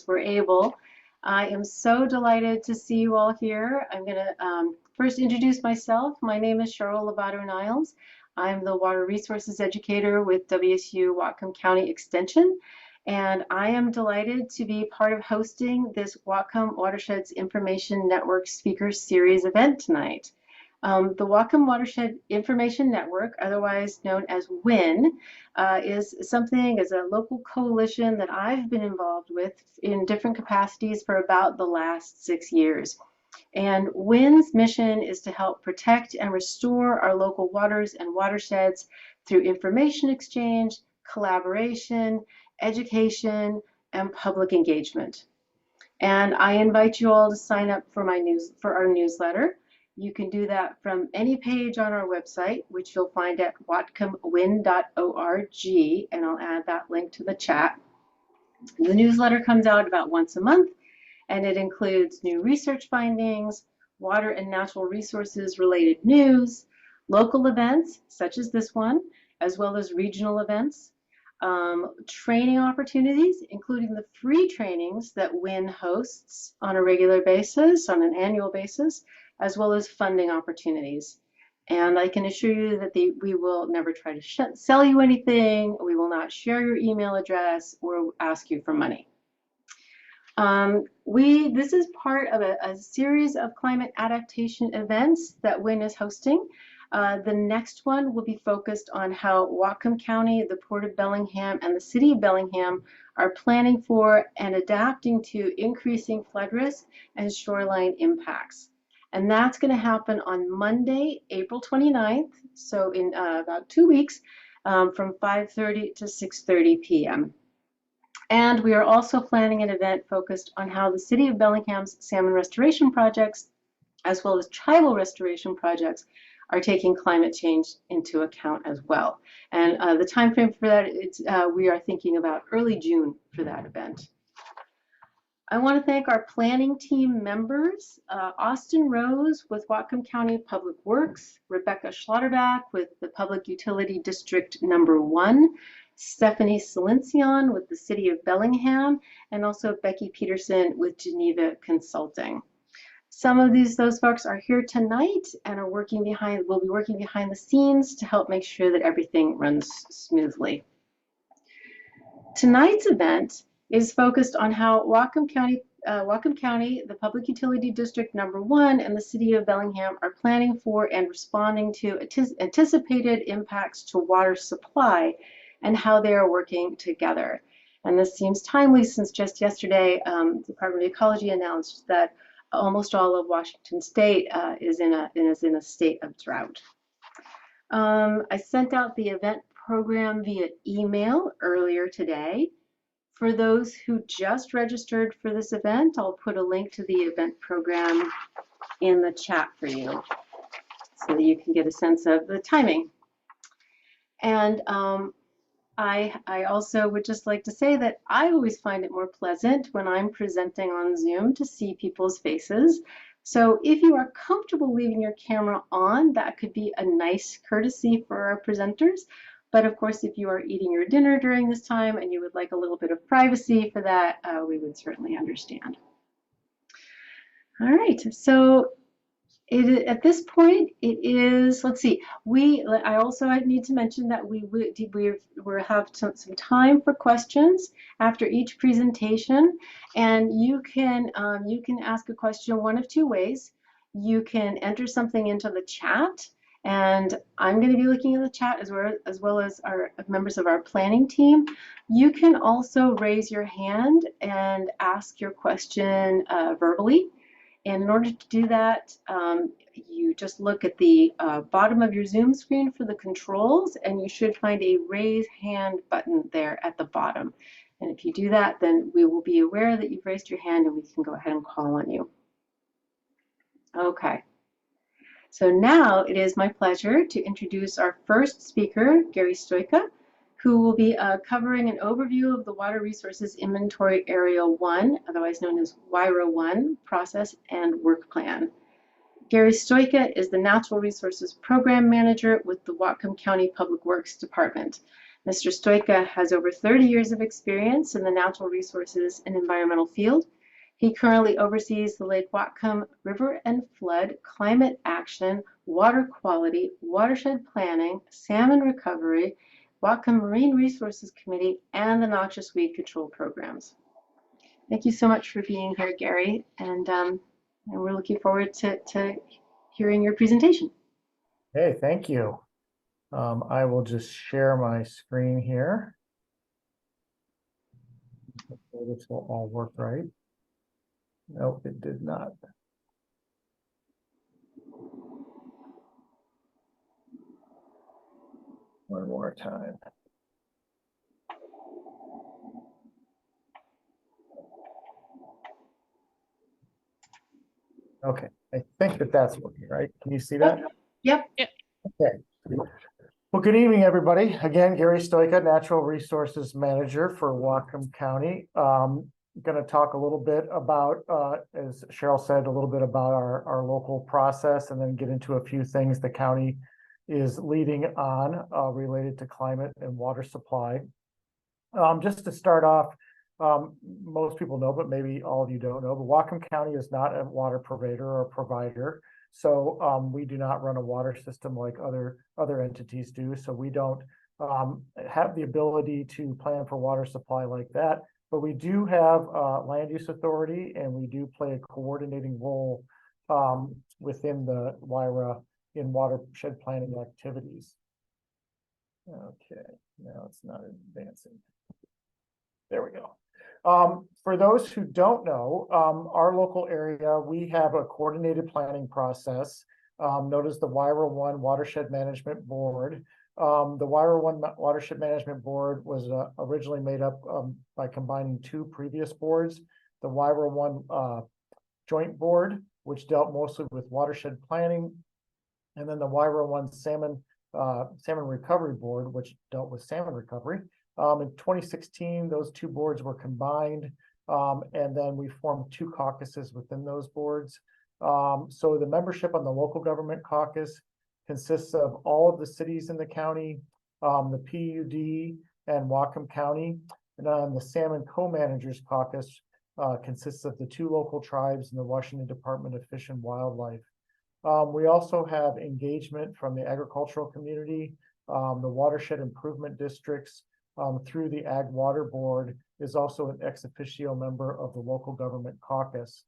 we're able. I am so delighted to see you all here. I'm going to first introduce myself. My name is Cheryl Lovato-Niles. I'm the Water Resources Educator with WSU Whatcom County Extension, and I am delighted to be part of hosting this Whatcom Watersheds Information Network Speaker Series event tonight. The Whatcom Watershed Information Network, otherwise known as WWIN, is a local coalition that I've been involved with in different capacities for about the last 6 years. And WWIN's mission is to help protect and restore our local waters and watersheds through information exchange, collaboration, education, and public engagement. And I invite you all to sign up for our newsletter. You can do that from any page on our website, which you'll find at whatcomwin.org, and I'll add that link to the chat. The newsletter comes out about once a month, and it includes new research findings, water and natural resources related news, local events such as this one, as well as regional events, training opportunities, including the free trainings that WWIN hosts on a regular basis, on an annual basis, as well as funding opportunities. And I can assure you that we will never try to sell you anything. We will not share your email address or ask you for money. This is part of a series of climate adaptation events that WWIN is hosting. The next one will be focused on how Whatcom County, the Port of Bellingham, and the City of Bellingham are planning for and adapting to increasing flood risk and shoreline impacts. And that's going to happen on Monday, April 29th, so in about 2 weeks, from 5:30 to 6:30 p.m. And we are also planning an event focused on how the City of Bellingham's salmon restoration projects, as well as tribal restoration projects, are taking climate change into account as well. And the time frame for that, we are thinking about early June for that event. I want to thank our planning team members, Austin Rose with Whatcom County Public Works, Rebecca Schlotterback with the Public Utility District Number 1, Stephanie Silencion with the City of Bellingham, and also Becky Peterson with Geneva Consulting. Some of those folks are here tonight and will be working behind the scenes to help make sure that everything runs smoothly. Tonight's event is focused on how Whatcom County, the Public Utility District Number 1, and the City of Bellingham are planning for and responding to anticipated impacts to water supply and how they are working together. And this seems timely since just yesterday, the Department of Ecology announced that almost all of Washington State is in a state of drought. I sent out the event program via email earlier today. For those who just registered for this event, I'll put a link to the event program in the chat for you so that you can get a sense of the timing. And I also would just like to say that I always find it more pleasant when I'm presenting on Zoom to see people's faces. So if you are comfortable leaving your camera on, that could be a nice courtesy for our presenters. But of course, if you are eating your dinner during this time and you would like a little bit of privacy for that, we would certainly understand. All right, so at this point, it is, let's see, I also need to mention that we have some time for questions after each presentation, and you can ask a question one of two ways. You can enter something into the chat, and I'm going to be looking at the chat as well as our members of our planning team. You can also raise your hand and ask your question verbally. And in order to do that, you just look at the bottom of your Zoom screen for the controls, and you should find a raise hand button there at the bottom. And if you do that, then we will be aware that you've raised your hand and we can go ahead and call on you. Okay. So now it is my pleasure to introduce our first speaker, Gary Stoyka, who will be covering an overview of the Water Resources Inventory Area 1, otherwise known as WIRA 1, process and work plan. Gary Stoyka is the Natural Resources Program Manager with the Whatcom County Public Works Department. Mr. Stoyka has over 30 years of experience in the natural resources and environmental field. He currently oversees the Lake Whatcom River and Flood, Climate Action, Water Quality, Watershed Planning, Salmon Recovery, Whatcom Marine Resources Committee, and the Noxious Weed Control Programs. Thank you so much for being here, Gary, and we're looking forward to hearing your presentation. Hey, thank you. I will just share my screen here. Hopefully this will all work right. Nope, it did not. One more time. Okay, I think that's working, right? Can you see that? Yep. Okay. Well, good evening, everybody. Again, Gary Stoyka, Natural Resources Manager for Whatcom County. Going to talk a little bit about, as Cheryl said, a little bit about our local process, and then get into a few things the county is leading on related to climate and water supply. Just to start off, most people know, but maybe all of you don't know, but Whatcom County is not a water purveyor or provider. So we do not run a water system like other entities do. So we don't have the ability to plan for water supply like that. But we do have land use authority, and we do play a coordinating role within the WIRA in watershed planning activities. Okay, now it's not advancing. There we go. For those who don't know, our local area, we have a coordinated planning process known as the WWIN Watershed Management Board. The WWIN Watershed Management Board was originally made up by combining two previous boards, the WWIN Joint Board, which dealt mostly with watershed planning, and then the WWIN Salmon Recovery Board, which dealt with salmon recovery. In 2016, those two boards were combined, and then we formed two caucuses within those boards. So the membership on the local government caucus consists of all of the cities in the county, the PUD and Whatcom County, and then the Salmon Co-Managers Caucus consists of the two local tribes and the Washington Department of Fish and Wildlife. We also have engagement from the agricultural community, the watershed improvement districts, through the Ag Water Board is also an ex officio member of the local government caucus.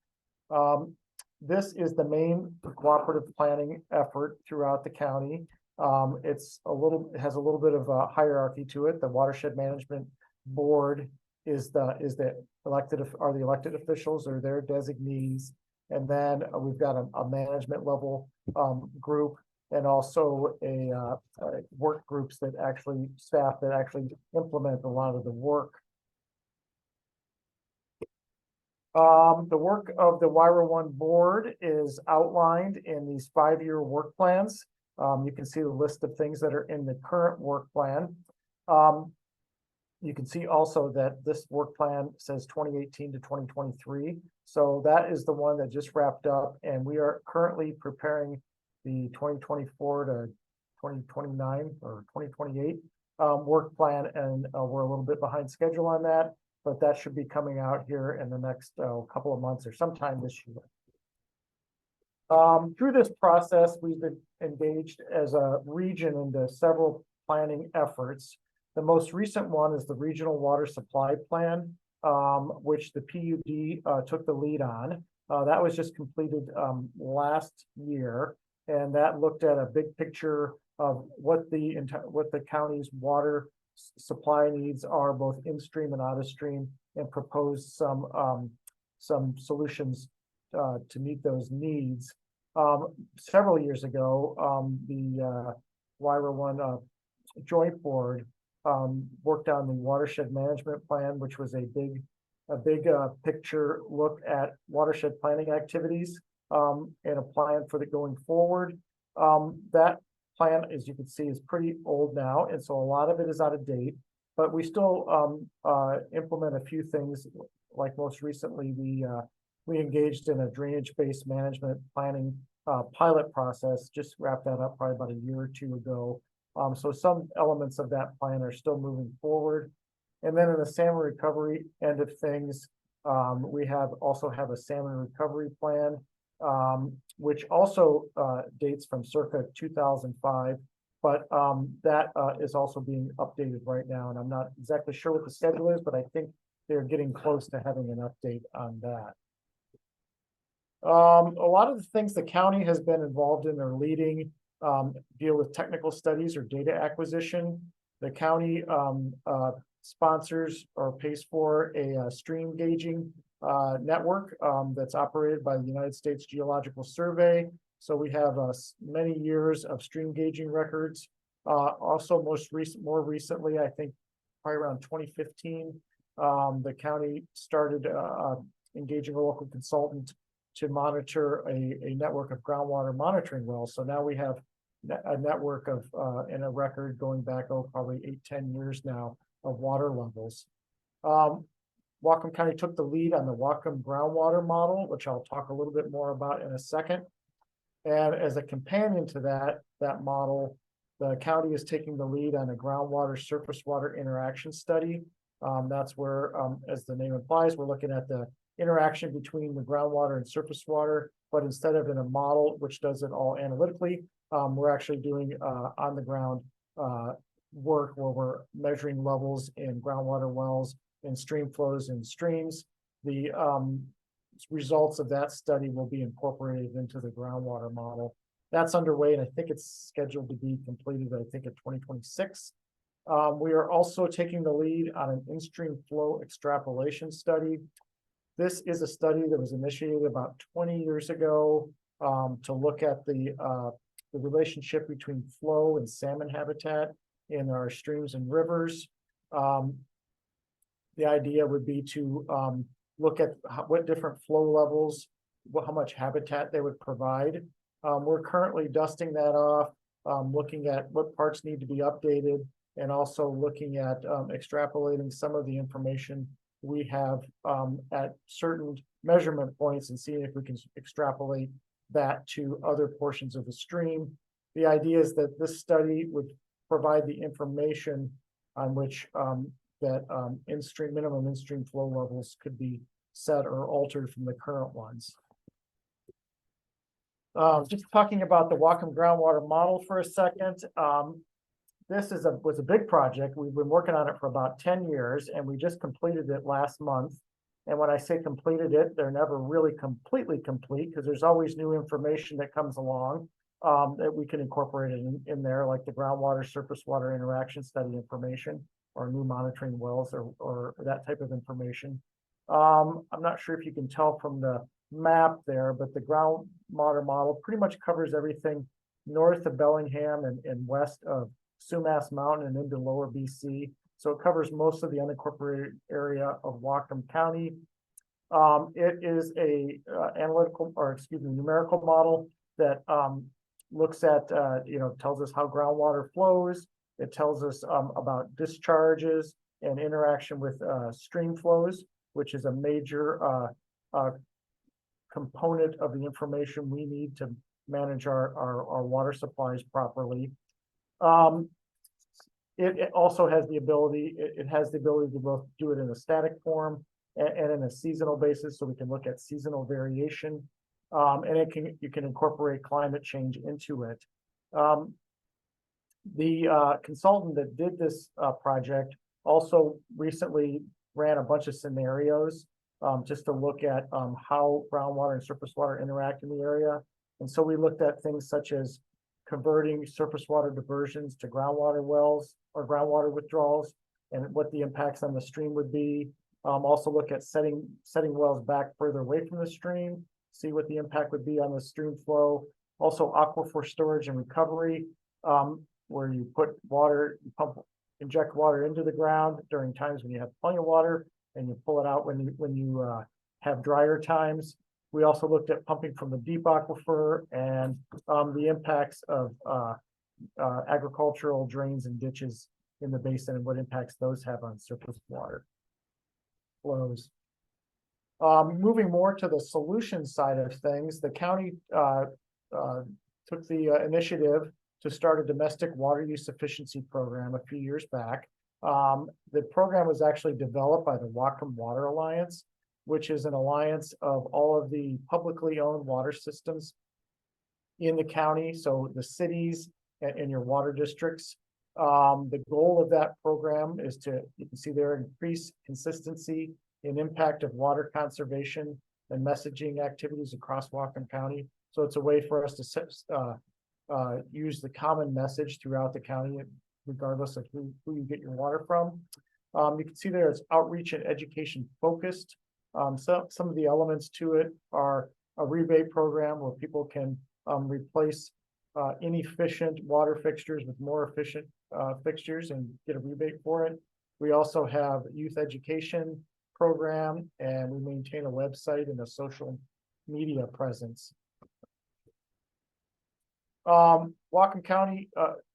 This is the main cooperative planning effort throughout the county. It has a little bit of a hierarchy to it. The Watershed Management Board is the elected officials or their designees, and then we've got a management level group, and also a work groups that actually staff that actually implement a lot of the work. The work of the WWIN board is outlined in these 5-year work plans. You can see the list of things that are in the current work plan. You can see also that this work plan says 2018 to 2023. So that is the one that just wrapped up, and we are currently preparing the 2024 to 2029 or 2028 work plan, and we're a little bit behind schedule on that, but that should be coming out here in the next couple of months or sometime this year. Through this process, we've been engaged as a region into several planning efforts. The most recent one is the Regional Water Supply Plan, which the PUD took the lead on. That was just completed last year, and that looked at a big picture of what the county's water supply needs are, both in stream and out of stream, and proposed some solutions to meet those needs. Several years ago, the WWIN Joint Board worked on the Watershed Management Plan, which was a big picture look at watershed planning activities and a plan for the going forward. That plan, as you can see, is pretty old now, and so a lot of it is out of date, but we still implement a few things. Like most recently, we engaged in a drainage-based management planning pilot process, just wrapped that up probably about a year or two ago, So some elements of that plan are still moving forward. And then in the salmon recovery end of things, we also have a salmon recovery plan, which also dates from circa 2005. But that is also being updated right now, and I'm not exactly sure what the schedule is, but I think they're getting close to having an update on that. A lot of the things the county has been involved in or leading deal with technical studies or data acquisition. The county sponsors or pays for a stream gauging network that's operated by the United States Geological Survey. So we have many years of stream gauging records. Also, more recently, I think probably around 2015, the county started engaging a local consultant to monitor a network of groundwater monitoring wells. So now we have a network of and a record going back probably 8-10 years now of water levels. Whatcom County took the lead on the Whatcom groundwater model, which I'll talk a little bit more about in a second. And as a companion to that model, the county is taking the lead on a groundwater surface water interaction study. That's where, as the name implies, we're looking at the interaction between the groundwater and surface water, but instead of in a model which does it all analytically, we're actually doing on the ground work where we're measuring levels in groundwater wells and stream flows in streams. The results of that study will be incorporated into the groundwater model. That's underway, and I think it's scheduled to be completed, I think, in 2026. We are also taking the lead on an in-stream flow extrapolation study. This is a study that was initiated about 20 years ago to look at the relationship between flow and salmon habitat in our streams and rivers. The idea would be to look at what different flow levels, how much habitat they would provide. We're currently dusting that off, looking at what parts need to be updated, and also looking at extrapolating some of the information we have at certain measurement points and seeing if we can extrapolate that to other portions of the stream. The idea is that this study would provide the information on which minimum in-stream flow levels could be set or altered from the current ones. Just talking about the Whatcom groundwater model for a second. This was a big project. We've been working on it for about 10 years, and we just completed it last month. And when I say completed it, they're never really completely complete because there's always new information that comes along that we can incorporate in there, like the groundwater surface water interaction study information or new monitoring wells or that type of information. I'm not sure if you can tell from the map there, but the groundwater model pretty much covers everything north of Bellingham and west of Sumas Mountain and into lower BC. So it covers most of the unincorporated area of Whatcom County. It is a numerical model that looks at, tells us how groundwater flows. It tells us about discharges and interaction with stream flows, which is a major component of the information we need to manage our water supplies properly. It also has the ability, to both do it in a static form and in a seasonal basis, so we can look at seasonal variation. And you can incorporate climate change into it. The consultant that did this project also recently ran a bunch of scenarios just to look at how groundwater and surface water interact in the area. And so we looked at things such as converting surface water diversions to groundwater wells or groundwater withdrawals and what the impacts on the stream would be. Also look at setting wells back further away from the stream, see what the impact would be on the stream flow. Also aquifer storage and recovery, where you put water, inject water into the ground during times when you have plenty of water and you pull it out when you have drier times. We also looked at pumping from the deep aquifer and the impacts of agricultural drains and ditches in the basin and what impacts those have on surface water flows. Moving more to the solution side of things, the county took the initiative to start a domestic water use efficiency program a few years back. The program was actually developed by the Whatcom Water Alliance, which is an alliance of all of the publicly owned water systems in the county, so the cities and your water districts. The goal of that program is to, you can see there, increase consistency in impact of water conservation and messaging activities across Whatcom County. So it's a way for us to use the common message throughout the county, regardless of who you get your water from. You can see there it's outreach and education focused. So some of the elements to it are a rebate program where people can replace inefficient water fixtures with more efficient fixtures and get a rebate for it. We also have youth education program, and we maintain a website and a social media presence. Whatcom County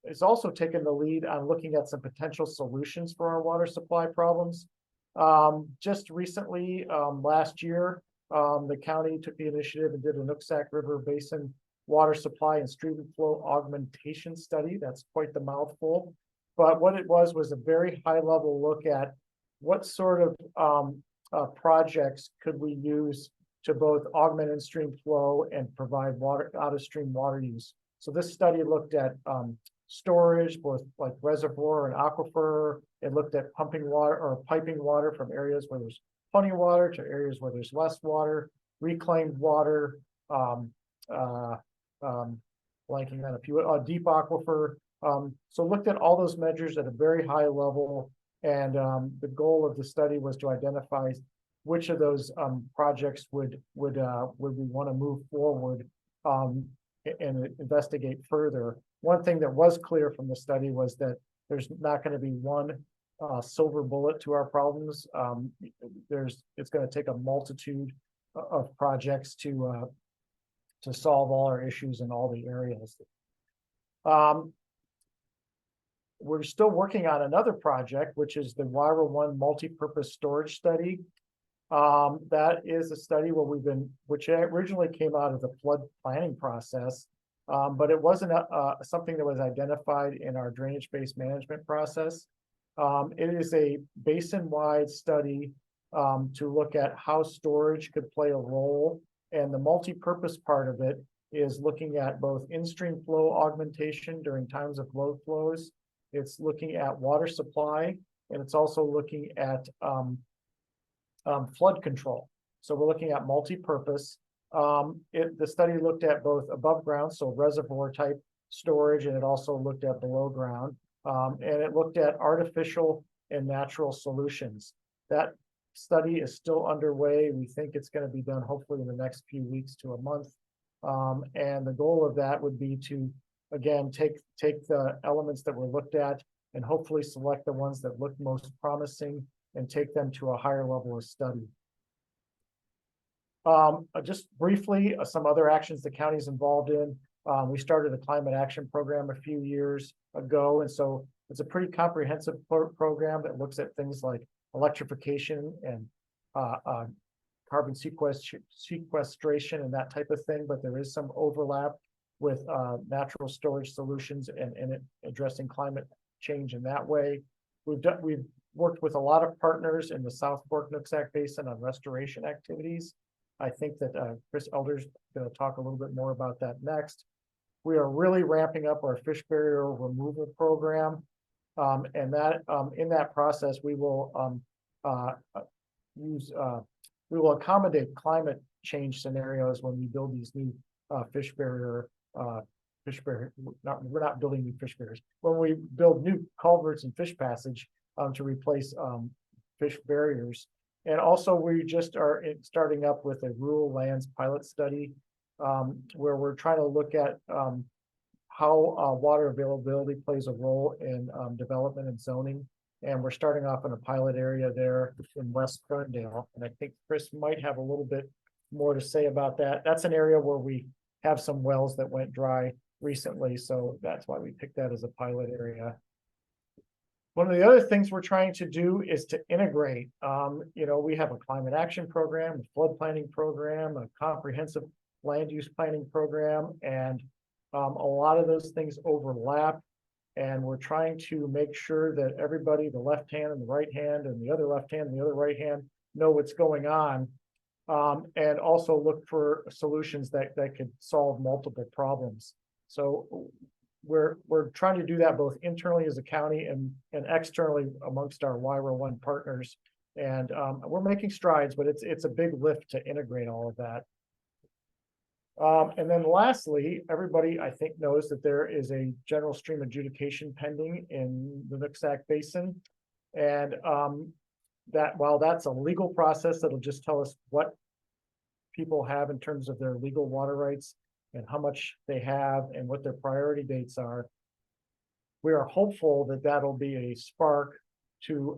is also taking the lead on looking at some potential solutions for our water supply problems. Just recently, last year, the county took the initiative and did a Nooksack River Basin water supply and stream flow augmentation study. That's quite the mouthful. But what it was a very high level look at what sort of projects could we use to both augment in-stream flow and provide water out-of-stream water use. So this study looked at storage, both like reservoir and aquifer. It looked at pumping water or piping water from areas where there's plenty of water to areas where there's less water, reclaimed water, blanking on a few, deep aquifer. So looked at all those measures at a very high level. And the goal of the study was to identify which of those projects would we want to move forward and investigate further. One thing that was clear from the study was that there's not going to be one silver bullet to our problems. It's going to take a multitude of projects to solve all our issues in all the areas. We're still working on another project, which is the WWIN multi-purpose storage study. That is a study which originally came out of the flood planning process, but it wasn't something that was identified in our drainage-based management process. It is a basin-wide study to look at how storage could play a role, and the multi-purpose part of it is looking at both in-stream flow augmentation during times of low flows. It's looking at water supply, and it's also looking at flood control. So we're looking at multi-purpose. The study looked at both above ground, so reservoir type storage, and it also looked at below ground. And it looked at artificial and natural solutions. That study is still underway. We think it's going to be done hopefully in the next few weeks to a month. And the goal of that would be to, again, take the elements that were looked at and hopefully select the ones that look most promising and take them to a higher level of study. Just briefly, some other actions the county's involved in. We started a climate action program a few years ago, and so it's a pretty comprehensive program that looks at things like electrification and carbon sequestration and that type of thing, but there is some overlap with natural storage solutions and addressing climate change in that way. We've worked with a lot of partners in the South Fork Nooksack Basin on restoration activities. I think that Chris Elder's going to talk a little bit more about that next. We are really ramping up our fish barrier removal program, and that in that process we will accommodate climate change scenarios when we build these new fish barrier. We're not building new fish barriers. When we build new culverts and fish passage to replace fish barriers. And also we just are starting up with a rural lands pilot study where we're trying to look at how water availability plays a role in development and zoning. And we're starting off in a pilot area there in West Ferndale. And I think Chris might have a little bit more to say about that. That's an area where we have some wells that went dry recently. So that's why we picked that as a pilot area. One of the other things we're trying to do is to integrate, we have a climate action program, a flood planning program, a comprehensive land use planning program, and A lot of those things overlap, and we're trying to make sure that everybody, the left hand and the right hand and the other left hand and the other right hand, know what's going on. And also look for solutions that could solve multiple problems. So we're trying to do that both internally as a county and externally amongst our WWIN partners. And we're making strides, but it's a big lift to integrate all of that. And then lastly, everybody I think knows that there is a general stream adjudication pending in the Nooksack Basin. And that while that's a legal process, that'll just tell us what people have in terms of their legal water rights and how much they have and what their priority dates are. We are hopeful that that'll be a spark to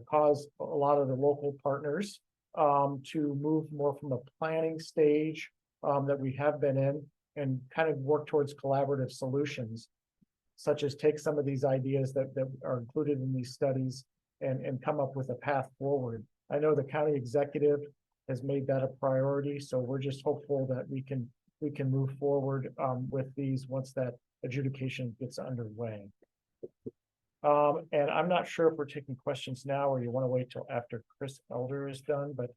cause a lot of the local partners to move more from the planning stage that we have been in and kind of work towards collaborative solutions, such as take some of these ideas that are included in these studies and come up with a path forward. I know the county executive has made that a priority, so we're just hopeful that we can move forward with these once that adjudication gets underway. And I'm not sure if we're taking questions now or you want to wait till after Chris Elder is done, but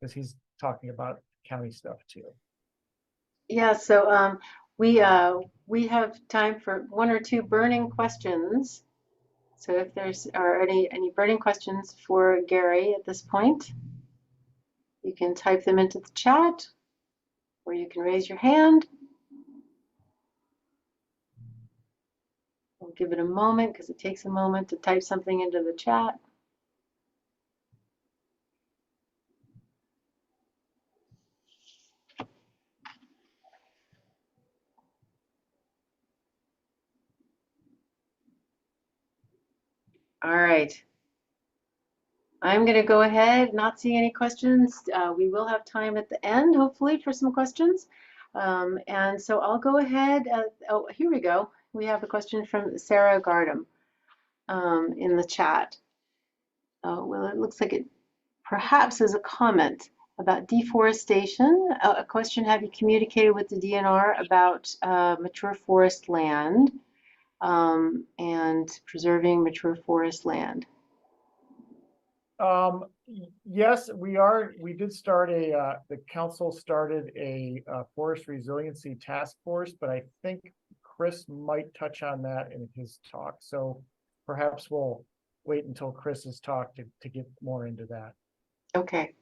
because he's talking about county stuff too. Yeah, so we have time for one or two burning questions. So if there's any burning questions for Gary at this point, you can type them into the chat or you can raise your hand. We'll give it a moment because it takes a moment to type something into the chat. All right. I'm going to go ahead, not seeing any questions. We will have time at the end, hopefully, for some questions. And so I'll go ahead. Oh, here we go. We have a question from Sarah Gardam in the chat. Well, it looks like it perhaps is a comment about deforestation. A question, have you communicated with the DNR about mature forest land and preserving mature forest land? Yes, we did start the council started a forest resiliency task force, but I think Chris might touch on that in his talk. So perhaps we'll wait until Chris's talk to get more into that. Okay,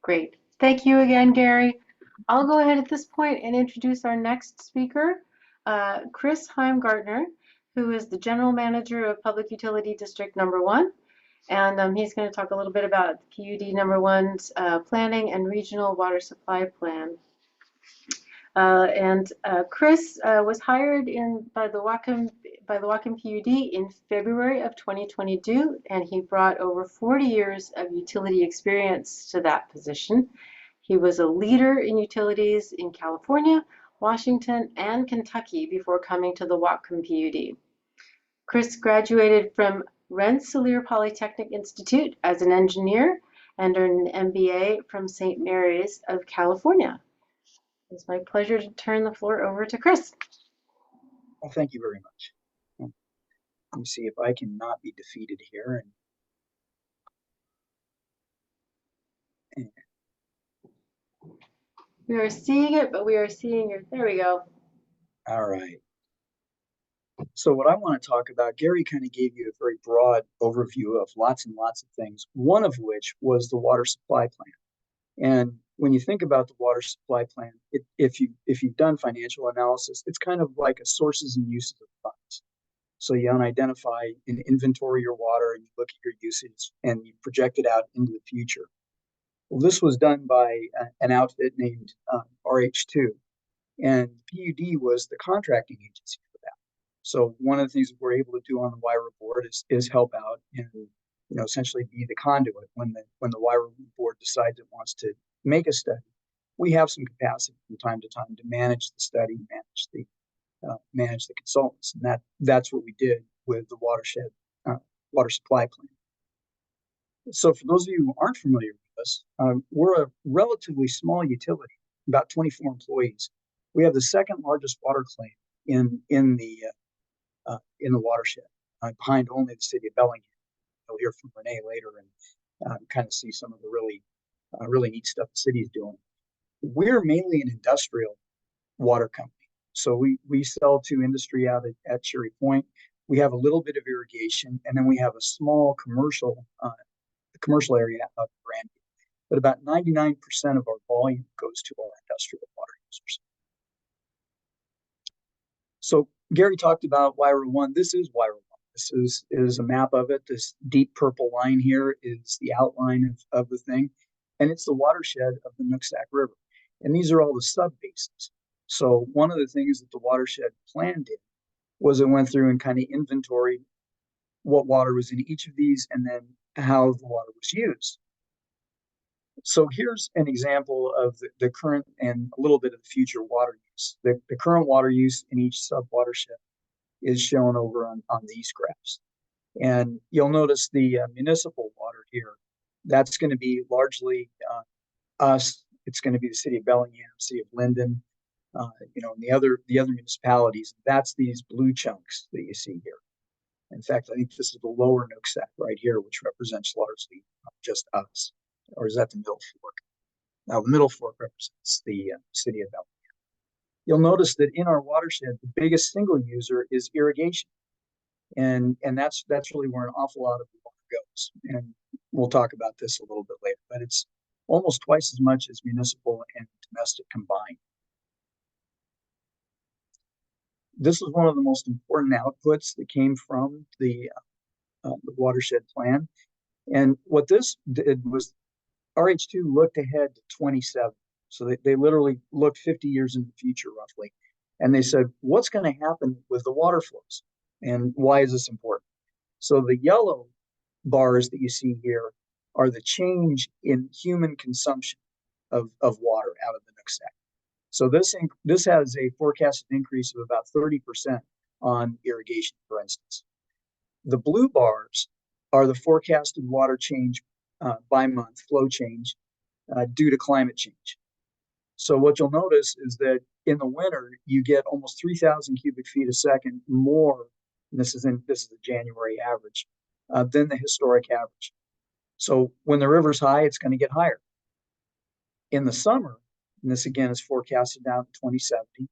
great. Thank you again, Gary. I'll go ahead at this point and introduce our next speaker, Chris Heimgartner, who is the General Manager of Public Utility District Number 1. And he's going to talk a little bit about PUD Number 1's planning and regional water supply plan. Chris was hired by the Whatcom PUD in February of 2022, and he brought over 40 years of utility experience to that position. He was a leader in utilities in California, Washington, and Kentucky before coming to the Whatcom PUD. Chris graduated from Rensselaer Polytechnic Institute as an engineer and earned an MBA from St. Mary's of California. It's my pleasure to turn the floor over to Chris. Well, thank you very much. Let me see if I can not be defeated here. We are seeing it, but we are seeing your, there we go. All right. So what I want to talk about, Gary kind of gave you a very broad overview of lots and lots of things, one of which was the water supply plan. And when you think about the water supply plan, if you've done financial analysis, it's kind of like a sources and uses of funds. So you identify and inventory your water, and you look at your usage, and you project it out into the future. Well, this was done by an outfit named RH2, and PUD was the contracting agency for that. So one of the things that we're able to do on the WIRA board is help out and essentially be the conduit when the WIRA board decides it wants to make a study. We have some capacity from time to time to manage the study, manage the consultants, and that's what we did with the Watershed water supply plan. So for those of you who aren't familiar with us, we're a relatively small utility. about 24 employees. We have the second largest water claim in the watershed, behind only the city of Bellingham. You'll hear from Renee later and kind of see some of the really neat stuff the city is doing. We're mainly an industrial water company. So we sell to industry out at Cherry Point. We have a little bit of irrigation, and then we have a small commercial area out of Brandy. But about 99% of our volume goes to our industrial water users. So Gary talked about WWIN. This is WWIN. This is a map of it. This deep purple line here is the outline of the thing, and it's the watershed of the Nooksack River. And these are all the sub-basins. So one of the things that the watershed plan did was it went through and kind of inventoried what water was in each of these and then how the water was used. So here's an example of the current and a little bit of the future water use. The current water use in each sub-watershed is shown over on these graphs. And you'll notice the municipal water here. That's going to be largely us. It's going to be the city of Bellingham, city of Linden, and the other municipalities. That's these blue chunks that you see here. In fact, I think this is the lower Nooksack right here, which represents largely just us. Or is that the middle fork? Now, the middle fork represents the city of Bellingham. You'll notice that in our watershed, the biggest single user is irrigation. And that's really where an awful lot of the water goes. And we'll talk about this a little bit later, but it's almost twice as much as municipal and domestic combined. This was one of the most important outputs that came from the watershed plan. And what this did was RH2 looked ahead to 27. So they literally looked 50 years in the future, roughly. And they said, what's going to happen with the water flows? And why is this important? So the yellow bars that you see here are the change in human consumption of water out of the Nooksack. So this has a forecasted increase of about 30% on irrigation, for instance. The blue bars are the forecasted water change by month, flow change, due to climate change. So what you'll notice is that in the winter, you get almost 3,000 cubic feet a second more, and this is the January average, than the historic average. So when the river's high, it's going to get higher. In the summer, and this again is forecasted out in 2070,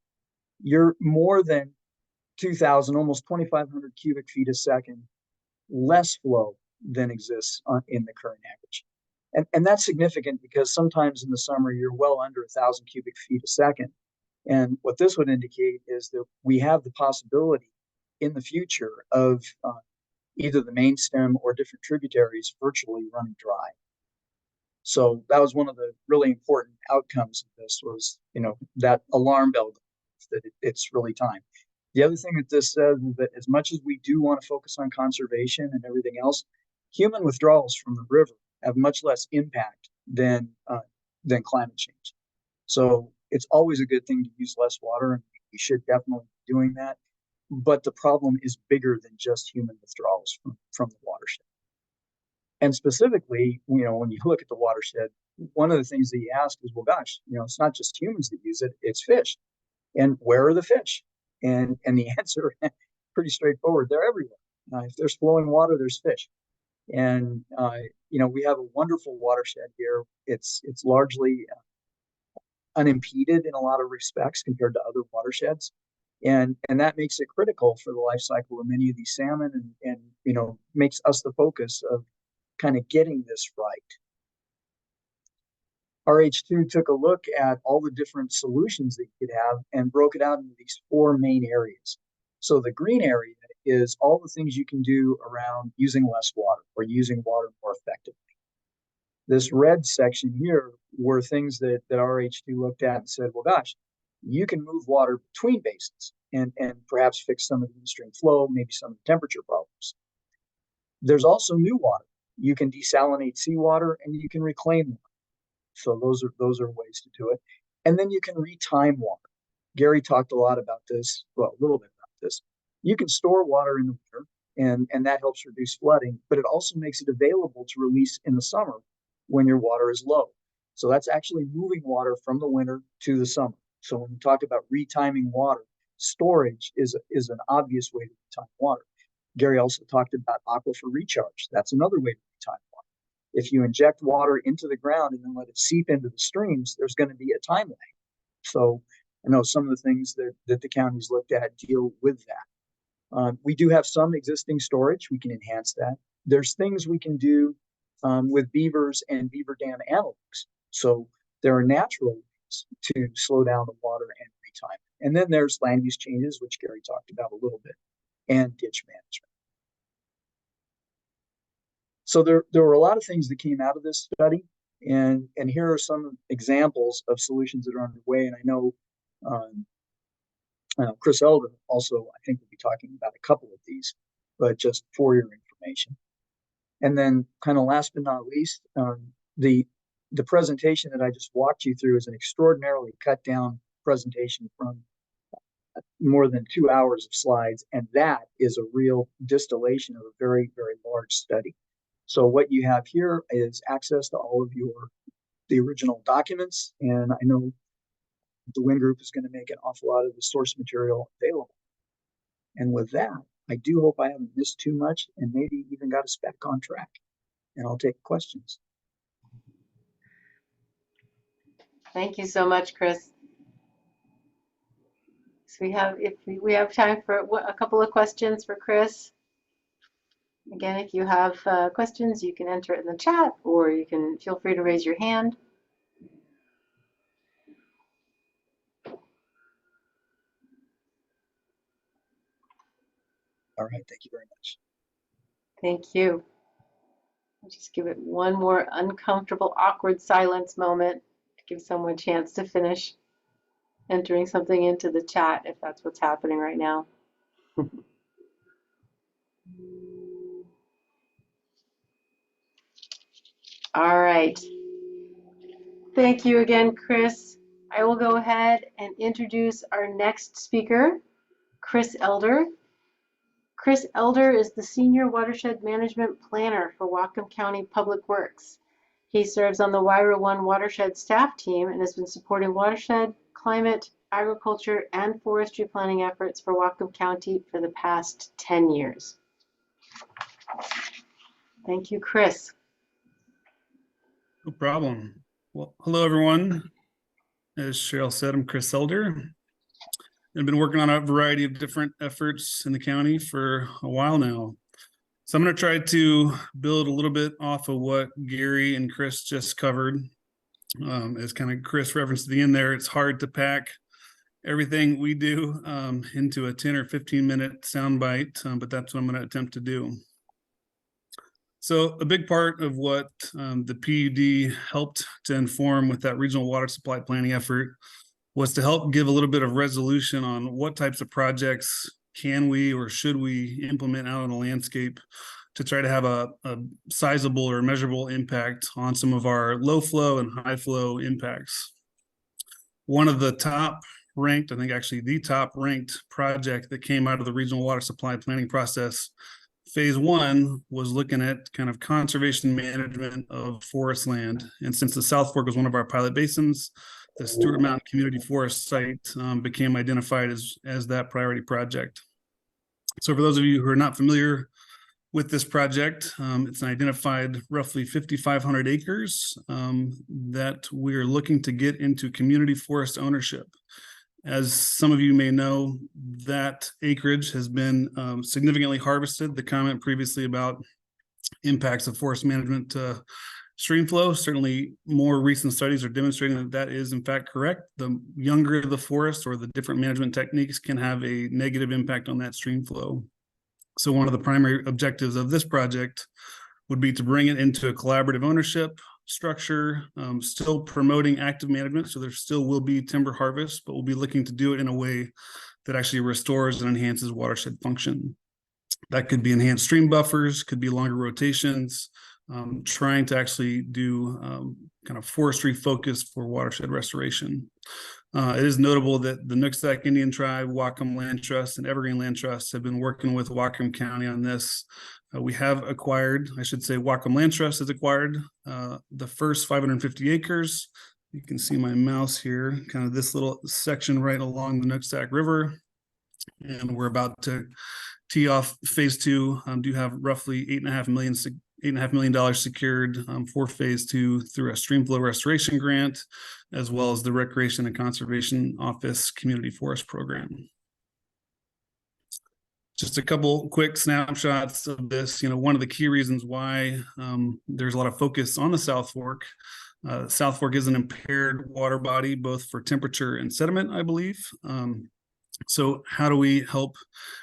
you're more than 2,000, almost 2,500 cubic feet a second less flow than exists in the current average. And that's significant because sometimes in the summer, you're well under 1,000 cubic feet a second. And what this would indicate is that we have the possibility in the future of either the main stem or different tributaries virtually running dry. So that was one of the really important outcomes of this was, that alarm bell that it's really time. The other thing that this says is that as much as we do want to focus on conservation and everything else, human withdrawals from the river have much less impact than climate change. So it's always a good thing to use less water, and we should definitely be doing that. But the problem is bigger than just human withdrawals from the watershed. And specifically, when you look at the watershed, one of the things that you ask is, well, gosh, it's not just humans that use it, it's fish. And where are the fish? And the answer, pretty straightforward, they're everywhere. If there's flowing water, there's fish. And, we have a wonderful watershed here. It's largely unimpeded in a lot of respects compared to other watersheds. And that makes it critical for the life cycle of many of these salmon and makes us the focus of kind of getting this right. RH2 took a look at all the different solutions that you could have and broke it out into these 4 main areas. So the green area is all the things you can do around using less water or using water more effectively. This red section here were things that RH2 looked at and said, well, gosh, you can move water between basins and perhaps fix some of the in-stream flow, maybe some of the temperature problems. There's also new water. You can desalinate seawater and you can reclaim water. So those are ways to do it. And then you can retime water. Gary talked a lot about this, well, a little bit about this. You can store water in the winter, and that helps reduce flooding, but it also makes it available to release in the summer when your water is low. So that's actually moving water from the winter to the summer. So when we talk about retiming water, storage is an obvious way to retime water. Gary also talked about aquifer recharge. That's another way to retime water. If you inject water into the ground and then let it seep into the streams, there's going to be a time lag. So I know some of the things that the counties looked at deal with that. We do have some existing storage. We can enhance that. There's things we can do with beavers and beaver dam analogs. So there are natural ways to slow down the water and retime. And then there's land use changes, which Gary talked about a little bit, and ditch management. So there were a lot of things that came out of this study, and here are some examples of solutions that are underway. And I know Chris Elder also, I think, will be talking about a couple of these, but just for your information. And then, kind of last but not least, the presentation that I just walked you through is an extraordinarily cut down presentation from more than 2 hours of slides, and that is a real distillation of a very, very large study. So what you have here is access to all of the original documents, and I know the WWIN group is going to make an awful lot of the source material available. And with that, I do hope I haven't missed too much and maybe even got us back on track. And I'll take questions. Thank you so much, Chris. So we have time for a couple of questions for Chris. Again, if you have questions, you can enter it in the chat, or you can feel free to raise your hand. All right, thank you very much. Thank you. I'll just give it one more uncomfortable, awkward silence moment to give someone a chance to finish entering something into the chat, if that's what's happening right now. All right. Thank you again, Chris. I will go ahead and introduce our next speaker, Chris Elder. Chris Elder is the Senior Watershed Management Planner for Whatcom County Public Works. He serves on the WWIN Watershed staff team and has been supporting watershed, climate, agriculture, and forestry planning efforts for Whatcom County for the past 10 years. Thank you, Chris. No problem. Well, hello, everyone. As Cheryl said, I'm Chris Elder. I've been working on a variety of different efforts in the county for a while now. So I'm going to try to build a little bit off of what Gary and Chris just covered. As kind of Chris referenced at the end there, it's hard to pack everything we do into a 10 or 15 minute soundbite, but that's what I'm going to attempt to do. So a big part of what the PUD helped to inform with that regional water supply planning effort was to help give a little bit of resolution on what types of projects can we or should we implement out on the landscape to try to have a sizable or measurable impact on some of our low flow and high flow impacts. One of the top ranked, I think actually the top ranked project that came out of the regional water supply planning process, phase one, was looking at kind of conservation management of forest land. And since the South Fork was one of our pilot basins, the Stewart Mountain Community Forest site became identified as that priority project. So for those of you who are not familiar with this project, it's an identified roughly 5,500 acres that we're looking to get into community forest ownership. As some of you may know, that acreage has been significantly harvested. The comment previously about impacts of forest management to stream flow, certainly more recent studies are demonstrating that that is in fact correct. The younger the forest or the different management techniques can have a negative impact on that stream flow. So one of the primary objectives of this project would be to bring it into a collaborative ownership structure, still promoting active management. So there still will be timber harvest, but we'll be looking to do it in a way that actually restores and enhances watershed function. That could be enhanced stream buffers, could be longer rotations, trying to actually do kind of forestry focus for watershed restoration. It is notable that the Nooksack Indian Tribe, Whatcom Land Trust, and Evergreen Land Trust have been working with Whatcom County on this We have acquired, I should say, Whatcom Land Trust has acquired the first 550 acres. You can see my mouse here, kind of this little section right along the Nooksack River. And we're about to tee off phase two. Do have roughly $8.5 million secured for phase two through a stream flow restoration grant, as well as the Recreation and Conservation Office Community Forest Program. Just a couple quick snapshots of this. One of the key reasons why there's a lot of focus on the South Fork. South Fork is an impaired water body, both for temperature and sediment, I believe. So how do we help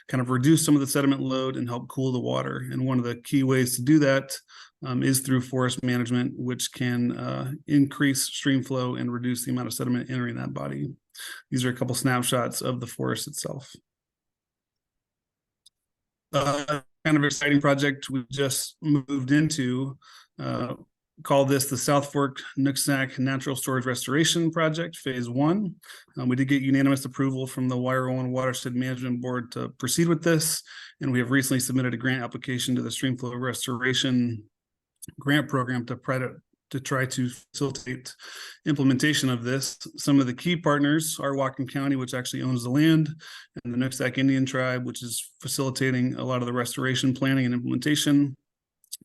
kind of reduce some of the sediment load and help cool the water? And one of the key ways to do that is through forest management, which can increase stream flow and reduce the amount of sediment entering that body. These are a couple snapshots of the forest itself. Kind of exciting project we just moved into, call this the South Fork Nooksack Natural Storage Restoration Project, Phase 1. We did get unanimous approval from the WWIN Watershed Management Board to proceed with this, and we have recently submitted a grant application to the Stream Flow Restoration Grant Program to try to facilitate implementation of this. Some of the key partners are Whatcom County, which actually owns the land, and the Nooksack Indian Tribe, which is facilitating a lot of the restoration planning and implementation.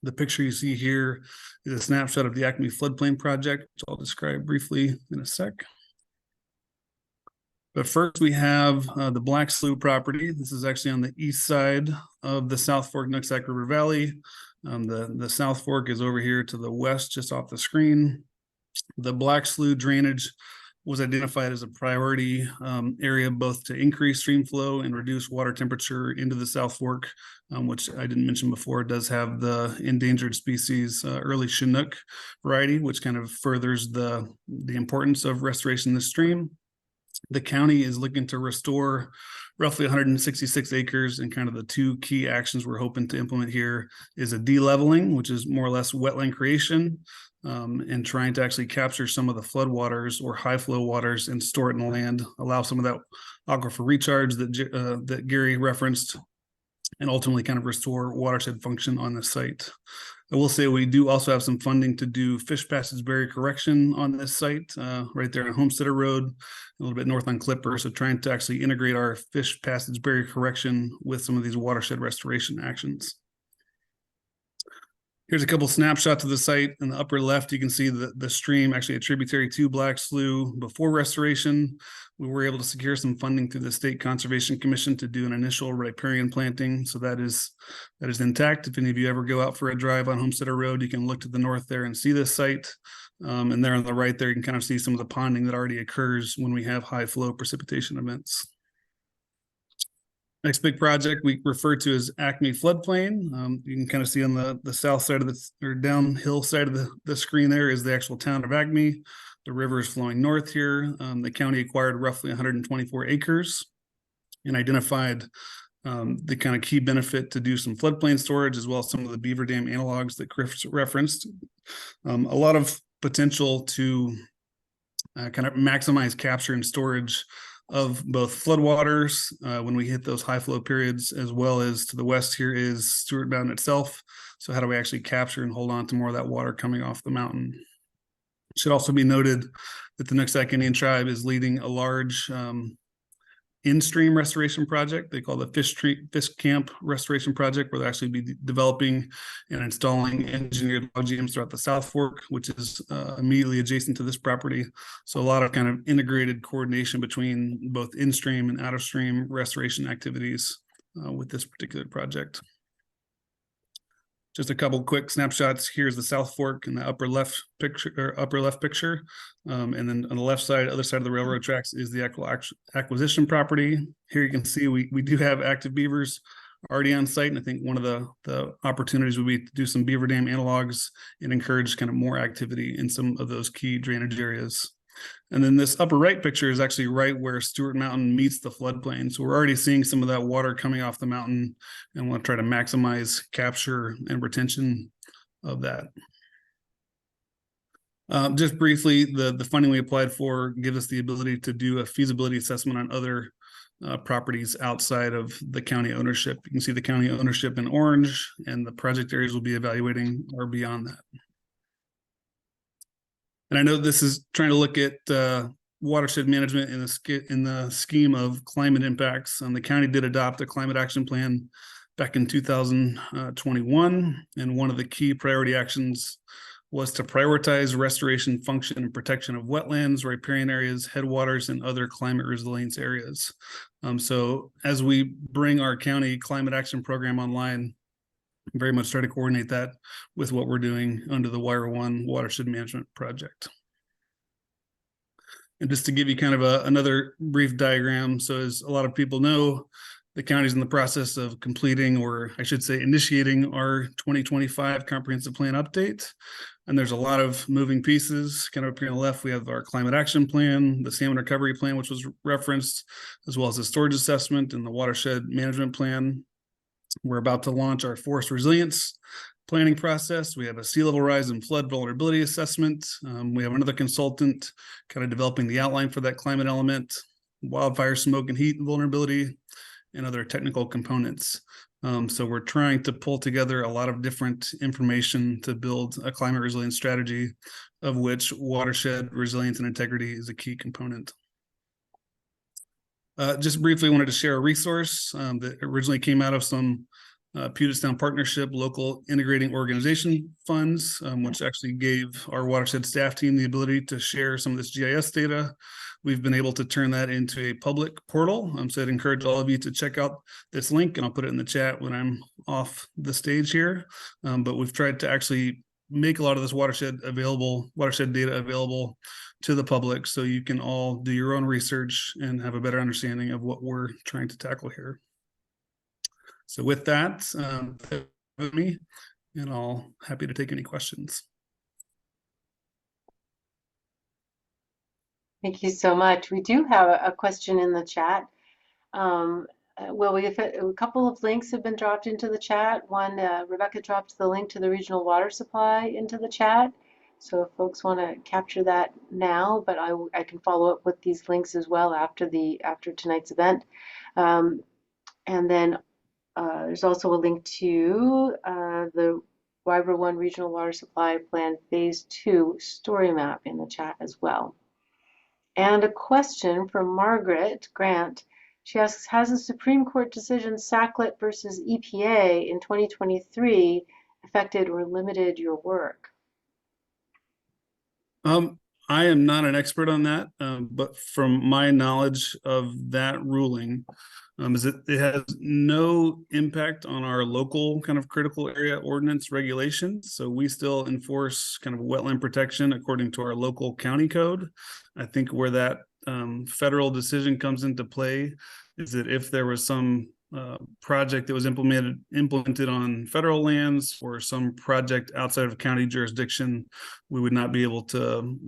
The picture you see here is a snapshot of the Acme Floodplain Project, which I'll describe briefly in a sec. But first we have the Black Slough property. This is actually on the east side of the South Fork Nooksack River Valley. The South Fork is over here to the west, just off the screen. The Black Slough drainage was identified as a priority area, both to increase stream flow and reduce water temperature into the South Fork, which I didn't mention before, does have the endangered species early Chinook variety, which kind of furthers the importance of restoration of the stream. The county is looking to restore roughly 166 acres, and kind of the two key actions we're hoping to implement here is a de-leveling, which is more or less wetland creation, and trying to actually capture some of the floodwaters or high flow waters and store it in the land, allow some of that aquifer recharge that Gary referenced, and ultimately kind of restore watershed function on the site. I will say we do also have some funding to do fish passage barrier correction on this site, right there on Homesteader Road, a little bit north on Clipper. So trying to actually integrate our fish passage barrier correction with some of these watershed restoration actions. Here's a couple snapshots of the site. In the upper left, you can see the stream, actually a tributary to Black Slough. Before restoration, we were able to secure some funding through the State Conservation Commission to do an initial riparian planting. So that is intact. If any of you ever go out for a drive on Homesteader Road, you can look to the north there and see this site. And there on the right there, you can kind of see some of the ponding that already occurs when we have high flow precipitation events. Next big project we refer to as Acme Floodplain. You can kind of see on the south side of or downhill side of the screen there is the actual town of Acme. The river is flowing north here. The county acquired roughly 124 acres and identified the kind of key benefit to do some floodplain storage, as well as some of the beaver dam analogs that Chris referenced. A lot of potential to kind of maximize capture and storage of both floodwaters when we hit those high flow periods, as well as to the west here is Stewart Mountain itself. So how do we actually capture and hold on to more of that water coming off the mountain? It should also be noted that the Nooksack Indian Tribe is leading a large in-stream restoration project they call the Fish Camp Restoration Project, where they'll actually be developing and installing engineered log jams throughout the South Fork, which is immediately adjacent to this property. So a lot of kind of integrated coordination between both in-stream and out-of-stream restoration activities with this particular project. Just a couple quick snapshots. Here's the South Fork in the upper left picture, and then on the left side, other side of the railroad tracks, is the acquisition property. Here you can see we do have active beavers already on site, and I think one of the opportunities would be to do some beaver dam analogs and encourage kind of more activity in some of those key drainage areas. And then this upper right picture is actually right where Stewart Mountain meets the floodplain. So we're already seeing some of that water coming off the mountain, and we'll try to maximize capture and retention of that. Just briefly, the funding we applied for gives us the ability to do a feasibility assessment on other properties outside of the county ownership. You can see the county ownership in orange, and the project areas we'll be evaluating are beyond that. And I know this is trying to look at watershed management in the scheme of climate impacts. The county did adopt a climate action plan back in 2021, and one of the key priority actions was to prioritize restoration, function, and protection of wetlands, riparian areas, headwaters, and other climate resilience areas. So as we bring our county climate action program online, very much try to coordinate that with what we're doing under the WWIN Watershed Management Project. And just to give you kind of another brief diagram, so as a lot of people know, the county's in the process of completing, or I should say initiating, our 2025 comprehensive plan update. And there's a lot of moving pieces. Kind of up here on the left, we have our climate action plan, the salmon recovery plan, which was referenced, as well as the storage assessment and the watershed management plan. We're about to launch our forest resilience planning process. We have a sea level rise and flood vulnerability assessment. We have another consultant kind of developing the outline for that climate element, wildfire, smoke, and heat vulnerability, and other technical components. So we're trying to pull together a lot of different information to build a climate resilience strategy, of which watershed resilience and integrity is a key component. Just briefly wanted to share a resource that originally came out of some Puget Sound Partnership local integrating organization funds, which actually gave our watershed staff team the ability to share some of this GIS data. We've been able to turn that into a public portal. So I'd encourage all of you to check out this link, and I'll put it in the chat when I'm off the stage here. But we've tried to actually make a lot of this watershed data available to the public, so you can all do your own research and have a better understanding of what we're trying to tackle here. So with that, with me, and I'll happy to take any questions. Thank you so much. We do have a question in the chat. Well, a couple of links have been dropped into the chat. One, Rebecca dropped the link to the regional water supply into the chat. So if folks want to capture that now, but I can follow up with these links as well after tonight's event. And then there's also a link to the WWIN Regional Water Supply Plan Phase 2 story map in the chat as well. And a question from Margaret Grant. She asks, has the Supreme Court decision SACLET versus EPA in 2023 affected or limited your work? I am not an expert on that, but from my knowledge of that ruling, is it has no impact on our local kind of critical area ordinance regulations. So we still enforce kind of wetland protection according to our local county code. I think where that federal decision comes into play is that if there was some project that was implemented on federal lands or some project outside of county jurisdiction, we would not be able to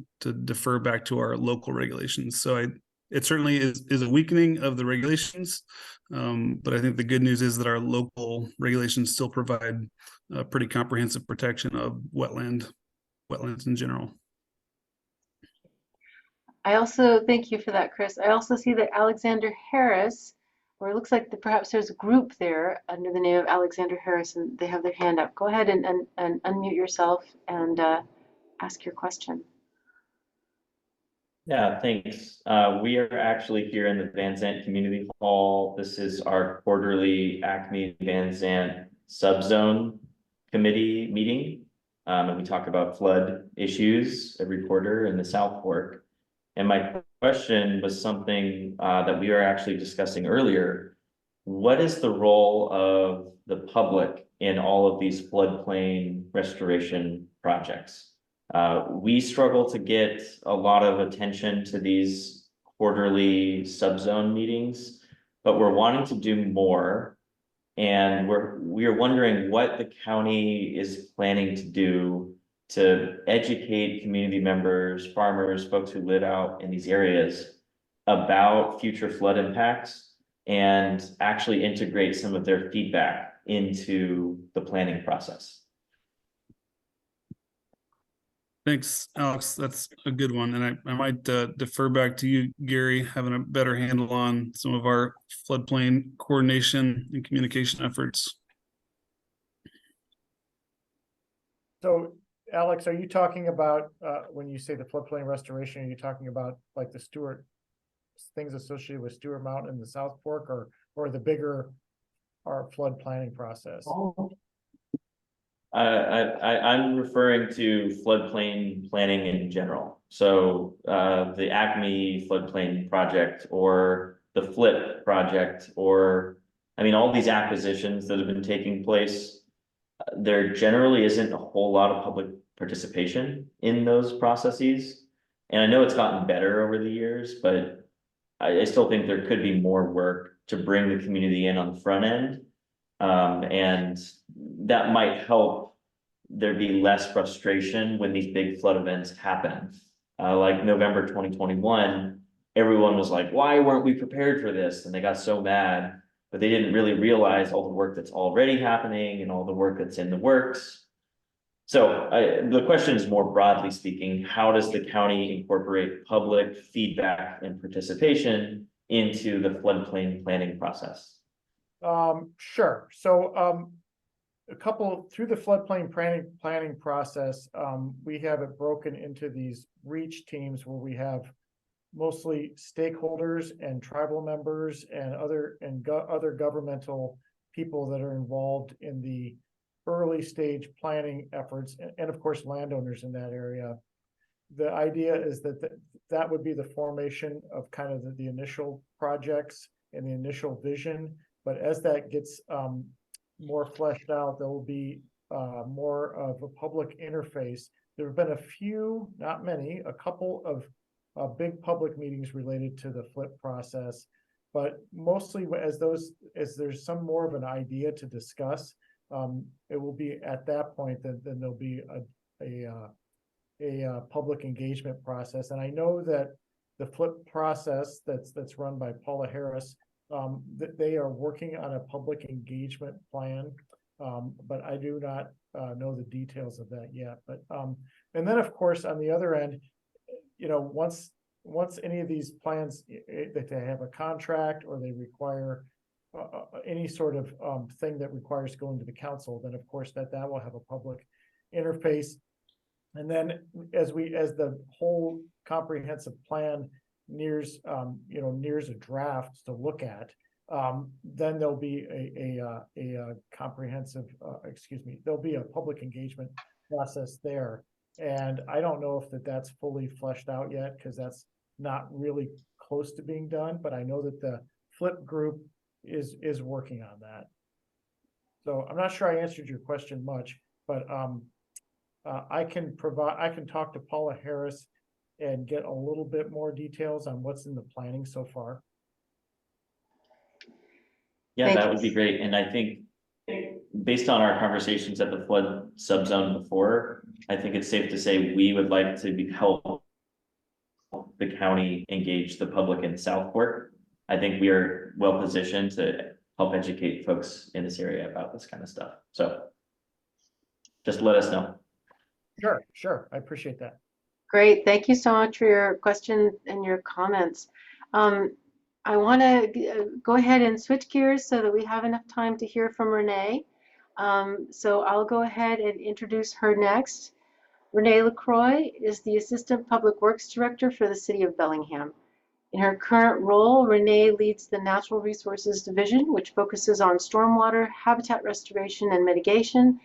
defer back to our local regulations. So it certainly is a weakening of the regulations, but I think the good news is that our local regulations still provide a pretty comprehensive protection of wetlands in general. I also thank you for that, Chris. I also see that Alexander Harris, or it looks like perhaps there's a group there under the name of Alexander Harris, and they have their hand up. Go ahead and unmute yourself and ask your question. Yeah, thanks. We are actually here in the Van Zant Community Hall. This is our quarterly Acme Van Zant subzone committee meeting. And we talk about flood issues every quarter in the South Fork. And my question was something that we were actually discussing earlier. What is the role of the public in all of these floodplain restoration projects? We struggle to get a lot of attention to these quarterly subzone meetings, but we're wanting to do more. And we are wondering what the county is planning to do to educate community members, farmers, folks who live out in these areas about future flood impacts and actually integrate some of their feedback into the planning process. Thanks, Alex. That's a good one. And I might defer back to you, Gary, having a better handle on some of our floodplain coordination and communication efforts. So Alex, are you talking about, when you say the floodplain restoration, are you talking about like the Stewart, things associated with Stewart Mountain and the South Fork, or the bigger, our flood planning process? I'm referring to floodplain planning in general. So the Acme floodplain project, or the FLIP project, or I mean, all these acquisitions that have been taking place, there generally isn't a whole lot of public participation in those processes. And I know it's gotten better over the years, but I still think there could be more work to bring the community in on the front end. And that might help there be less frustration when these big flood events happen. Like November 2021, everyone was like, why weren't we prepared for this? And they got so mad, but they didn't really realize all the work that's already happening and all the work that's in the works. So the question is, more broadly speaking, how does the county incorporate public feedback and participation into the floodplain planning process? Sure. So through the floodplain planning process, we have it broken into these reach teams where we have mostly stakeholders and tribal members and other governmental people that are involved in the early stage planning efforts, and of course landowners in that area. The idea is that would be the formation of kind of the initial projects and the initial vision. But as that gets more fleshed out, there will be more of a public interface. There have been a few, not many, a couple of big public meetings related to the FLIP process, but mostly as there's some more of an idea to discuss, it will be at that point that then there'll be a public engagement process. And I know that the FLIP process that's run by Paula Harris, that they are working on a public engagement plan, but I do not know the details of that yet. But and then of course on the other end, you know, once any of these plans, that they have a contract or they require any sort of thing that requires going to the council, then of course that will have a public interface. And then as the whole comprehensive plan nears a draft to look at, then there'll be a comprehensive, there'll be a public engagement process there. And I don't know if that's fully fleshed out yet, because that's not really close to being done, but I know that the FLIP group is working on that. So I'm not sure I answered your question much, but I can talk to Paula Harris and get a little bit more details on what's in the planning so far. Yeah, that would be great. And I think based on our conversations at the flood subzone before, I think it's safe to say we would like to help the county engage the public in South Fork. I think we are well positioned to help educate folks in this area about this kind of stuff. So just let us know. Sure. I appreciate that. Great. Thank you so much for your question and your comments. I want to go ahead and switch gears so that we have enough time to hear from Renee. So I'll go ahead and introduce her next. Renee LaCroix is the Assistant Public Works Director for the City of Bellingham. In her current role, Renee leads the Natural Resources Division, which focuses on stormwater, habitat restoration and mitigation,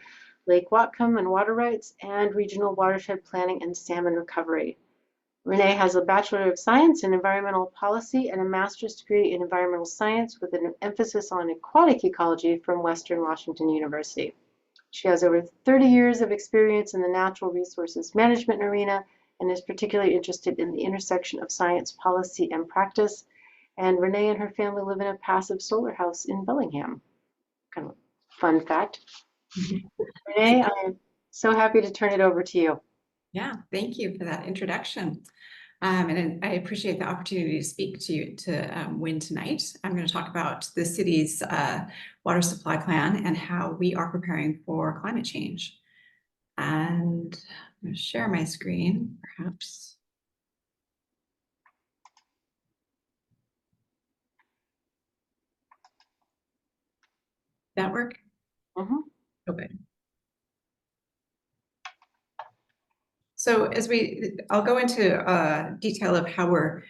Lake Whatcom and water rights, and regional watershed planning and salmon recovery. Renee has a Bachelor of Science in Environmental Policy and a Master's degree in Environmental Science with an emphasis on aquatic ecology from Western Washington University. She has over 30 years of experience in the natural resources management arena and is particularly interested in the intersection of science, policy, and practice. And Renee and her family live in a passive solar house in Bellingham. Kind of a fun fact. Renee, I'm so happy to turn it over to you. Yeah, thank you for that introduction. And I appreciate the opportunity to speak to you to WIN tonight. I'm going to talk about the city's water supply plan and how we are preparing for climate change. And I'm going to share my screen, perhaps. That work? Mhm. Okay. So I'll go into detail of how we're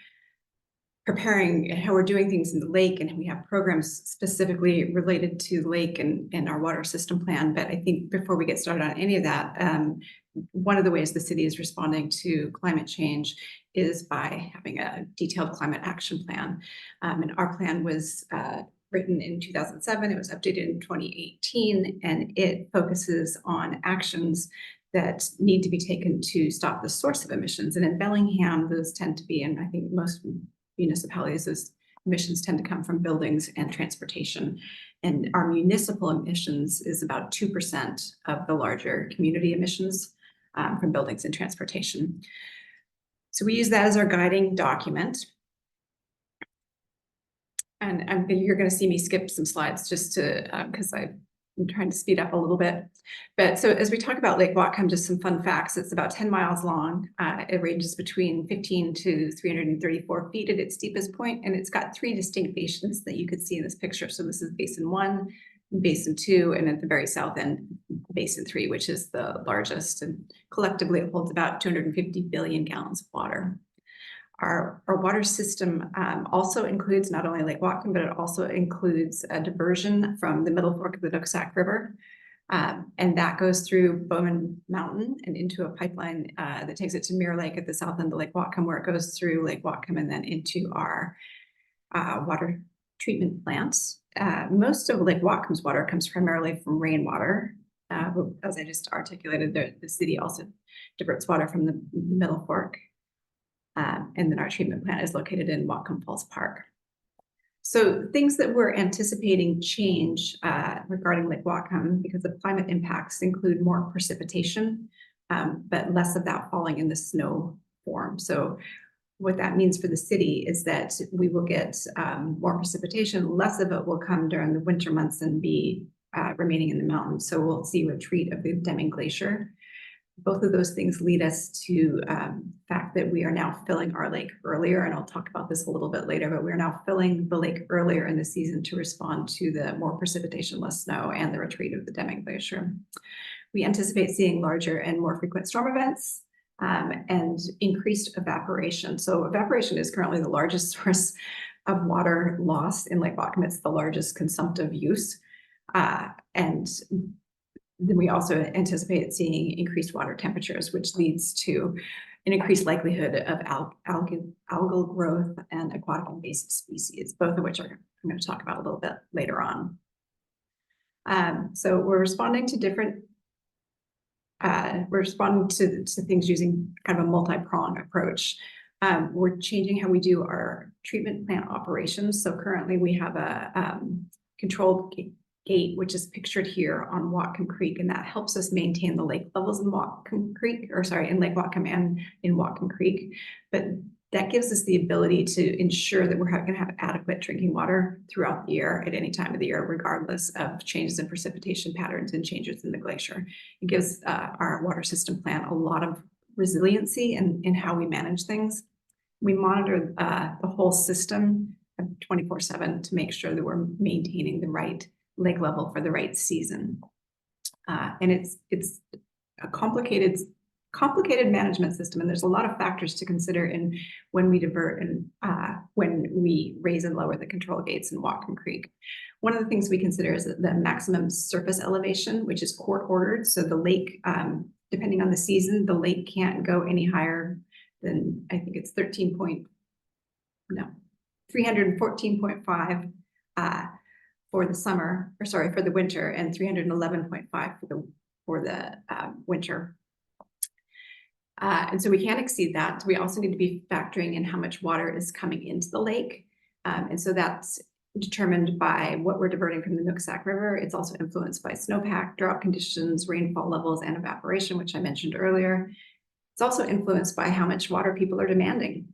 preparing and how we're doing things in the lake, and we have programs specifically related to the lake and our water system plan. But I think before we get started on any of that, one of the ways the city is responding to climate change is by having a detailed climate action plan. And our plan was written in 2007. It was updated in 2018, and it focuses on actions that need to be taken to stop the source of emissions. And in Bellingham, those tend to be, and I think most municipalities, those emissions tend to come from buildings and transportation. And our municipal emissions is about 2% of the larger community emissions from buildings and transportation. So we use that as our guiding document. And you're going to see me skip some slides just to, because I'm trying to speed up a little bit. But so as we talk about Lake Whatcom, just some fun facts. It's about 10 miles long. It ranges between 15 to 334 feet at its deepest point, and it's got 3 distinct basins that you could see in this picture. So this is Basin 1, Basin 2, and at the very south end, Basin 3, which is the largest. And collectively, it holds about 250 billion gallons of water. Our water system also includes not only Lake Whatcom, but it also includes a diversion from the middle fork of the Nooksack River. And that goes through Bowman Mountain and into a pipeline that takes it to Mirror Lake at the south end of Lake Whatcom, where it goes through Lake Whatcom and then into our water treatment plants. Most of Lake Whatcom's water comes primarily from rainwater. As I just articulated, the city also diverts water from the middle fork. And then our treatment plant is located in Whatcom Falls Park. So things that we're anticipating change regarding Lake Whatcom because of climate impacts include more precipitation, but less of that falling in the snow form. So what that means for the city is that we will get more precipitation, less of it will come during the winter months and be remaining in the mountains. So we'll see a retreat of the Deming Glacier. Both of those things lead us to the fact that we are now filling our lake earlier, and I'll talk about this a little bit later, but we're now filling the lake earlier in the season to respond to the more precipitation, less snow, and the retreat of the Deming Glacier. We anticipate seeing larger and more frequent storm events and increased evaporation. So evaporation is currently the largest source of water loss in Lake Whatcom. It's the largest consumptive use. And then we also anticipate seeing increased water temperatures, which leads to an increased likelihood of algal growth and aquatic invasive species, both of which I'm going to talk about a little bit later on. So we're responding to things using kind of a multi-pronged approach. We're changing how we do our treatment plant operations. So currently we have a controlled gate, which is pictured here on Whatcom Creek, and that helps us maintain the lake levels in Whatcom Creek, or sorry, in Lake Whatcom and in Whatcom Creek. But that gives us the ability to ensure that we're going to have adequate drinking water throughout the year at any time of the year, regardless of changes in precipitation patterns and changes in the glacier. It gives our water system plan a lot of resiliency in how we manage things. We monitor the whole system 24/7 to make sure that we're maintaining the right lake level for the right season. And it's a complicated management system, and there's a lot of factors to consider in when we divert and when we raise and lower the control gates in Whatcom Creek. One of the things we consider is the maximum surface elevation, which is court ordered. So the lake, depending on the season, the lake can't go any higher than, I think it's 314.5 for the summer, or sorry, for the winter, and 311.5 for the winter. And so we can't exceed that. We also need to be factoring in how much water is coming into the lake. And so that's determined by what we're diverting from the Nooksack River. It's also influenced by snowpack, drought conditions, rainfall levels, and evaporation, which I mentioned earlier. It's also influenced by how much water people are demanding.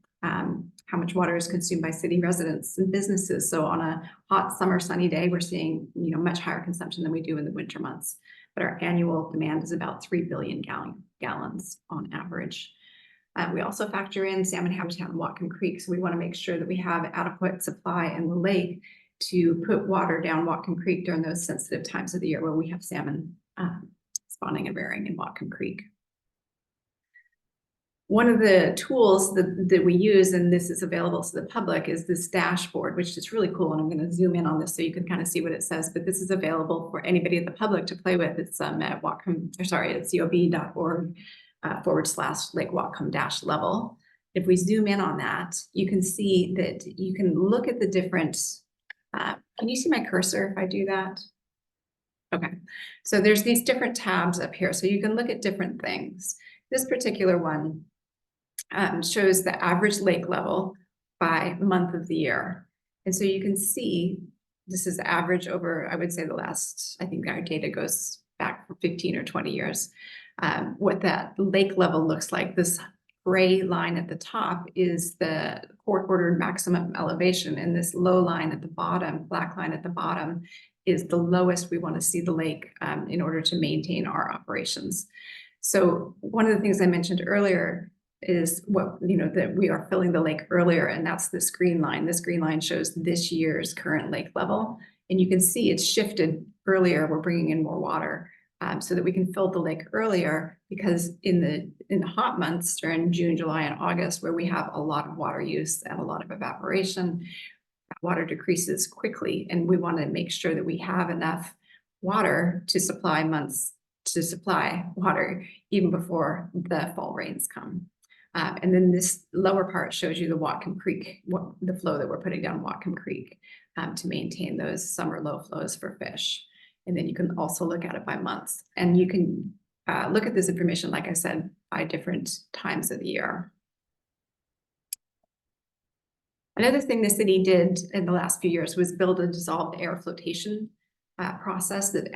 How much water is consumed by city residents and businesses. So on a hot summer sunny day, we're seeing much higher consumption than we do in the winter months. but our annual demand is about 3 billion gallons on average. We also factor in salmon habitat in Whatcom Creek, so we want to make sure that we have adequate supply in the lake to put water down Whatcom Creek during those sensitive times of the year where we have salmon spawning and rearing in Whatcom Creek. One of the tools that we use, and this is available to the public, is this dashboard, which is really cool. And I'm going to zoom in on this so you can kind of see what it says, but this is available for anybody in the public to play with. It's at Whatcom, or sorry, it's cob.org /Lake Whatcom -level. If we zoom in on that, you can see that you can look at the different, can you see my cursor if I do that? Okay, so there's these different tabs up here, so you can look at different things. This particular one shows the average lake level by month of the year. And so you can see, this is the average over, I would say the last, I think our data goes back for 15 or 20 years. What that lake level looks like. This gray line at the top is the court-ordered maximum elevation, and this low line at the bottom, black line at the bottom, is the lowest we want to see the lake in order to maintain our operations. So one of the things I mentioned earlier is that we are filling the lake earlier, and that's this green line. This green line shows this year's current lake level, and you can see it's shifted earlier. We're bringing in more water so that we can fill the lake earlier, because in the hot months during June, July, and August, where we have a lot of water use and a lot of evaporation, water decreases quickly, and we want to make sure that we have enough water to supply water even before the fall rains come. And then this lower part shows you the Whatcom Creek, the flow that we're putting down Whatcom Creek to maintain those summer low flows for fish. And then you can also look at it by months, and you can look at this information, like I said, by different times of the year. Another thing the city did in the last few years was build a dissolved air flotation process that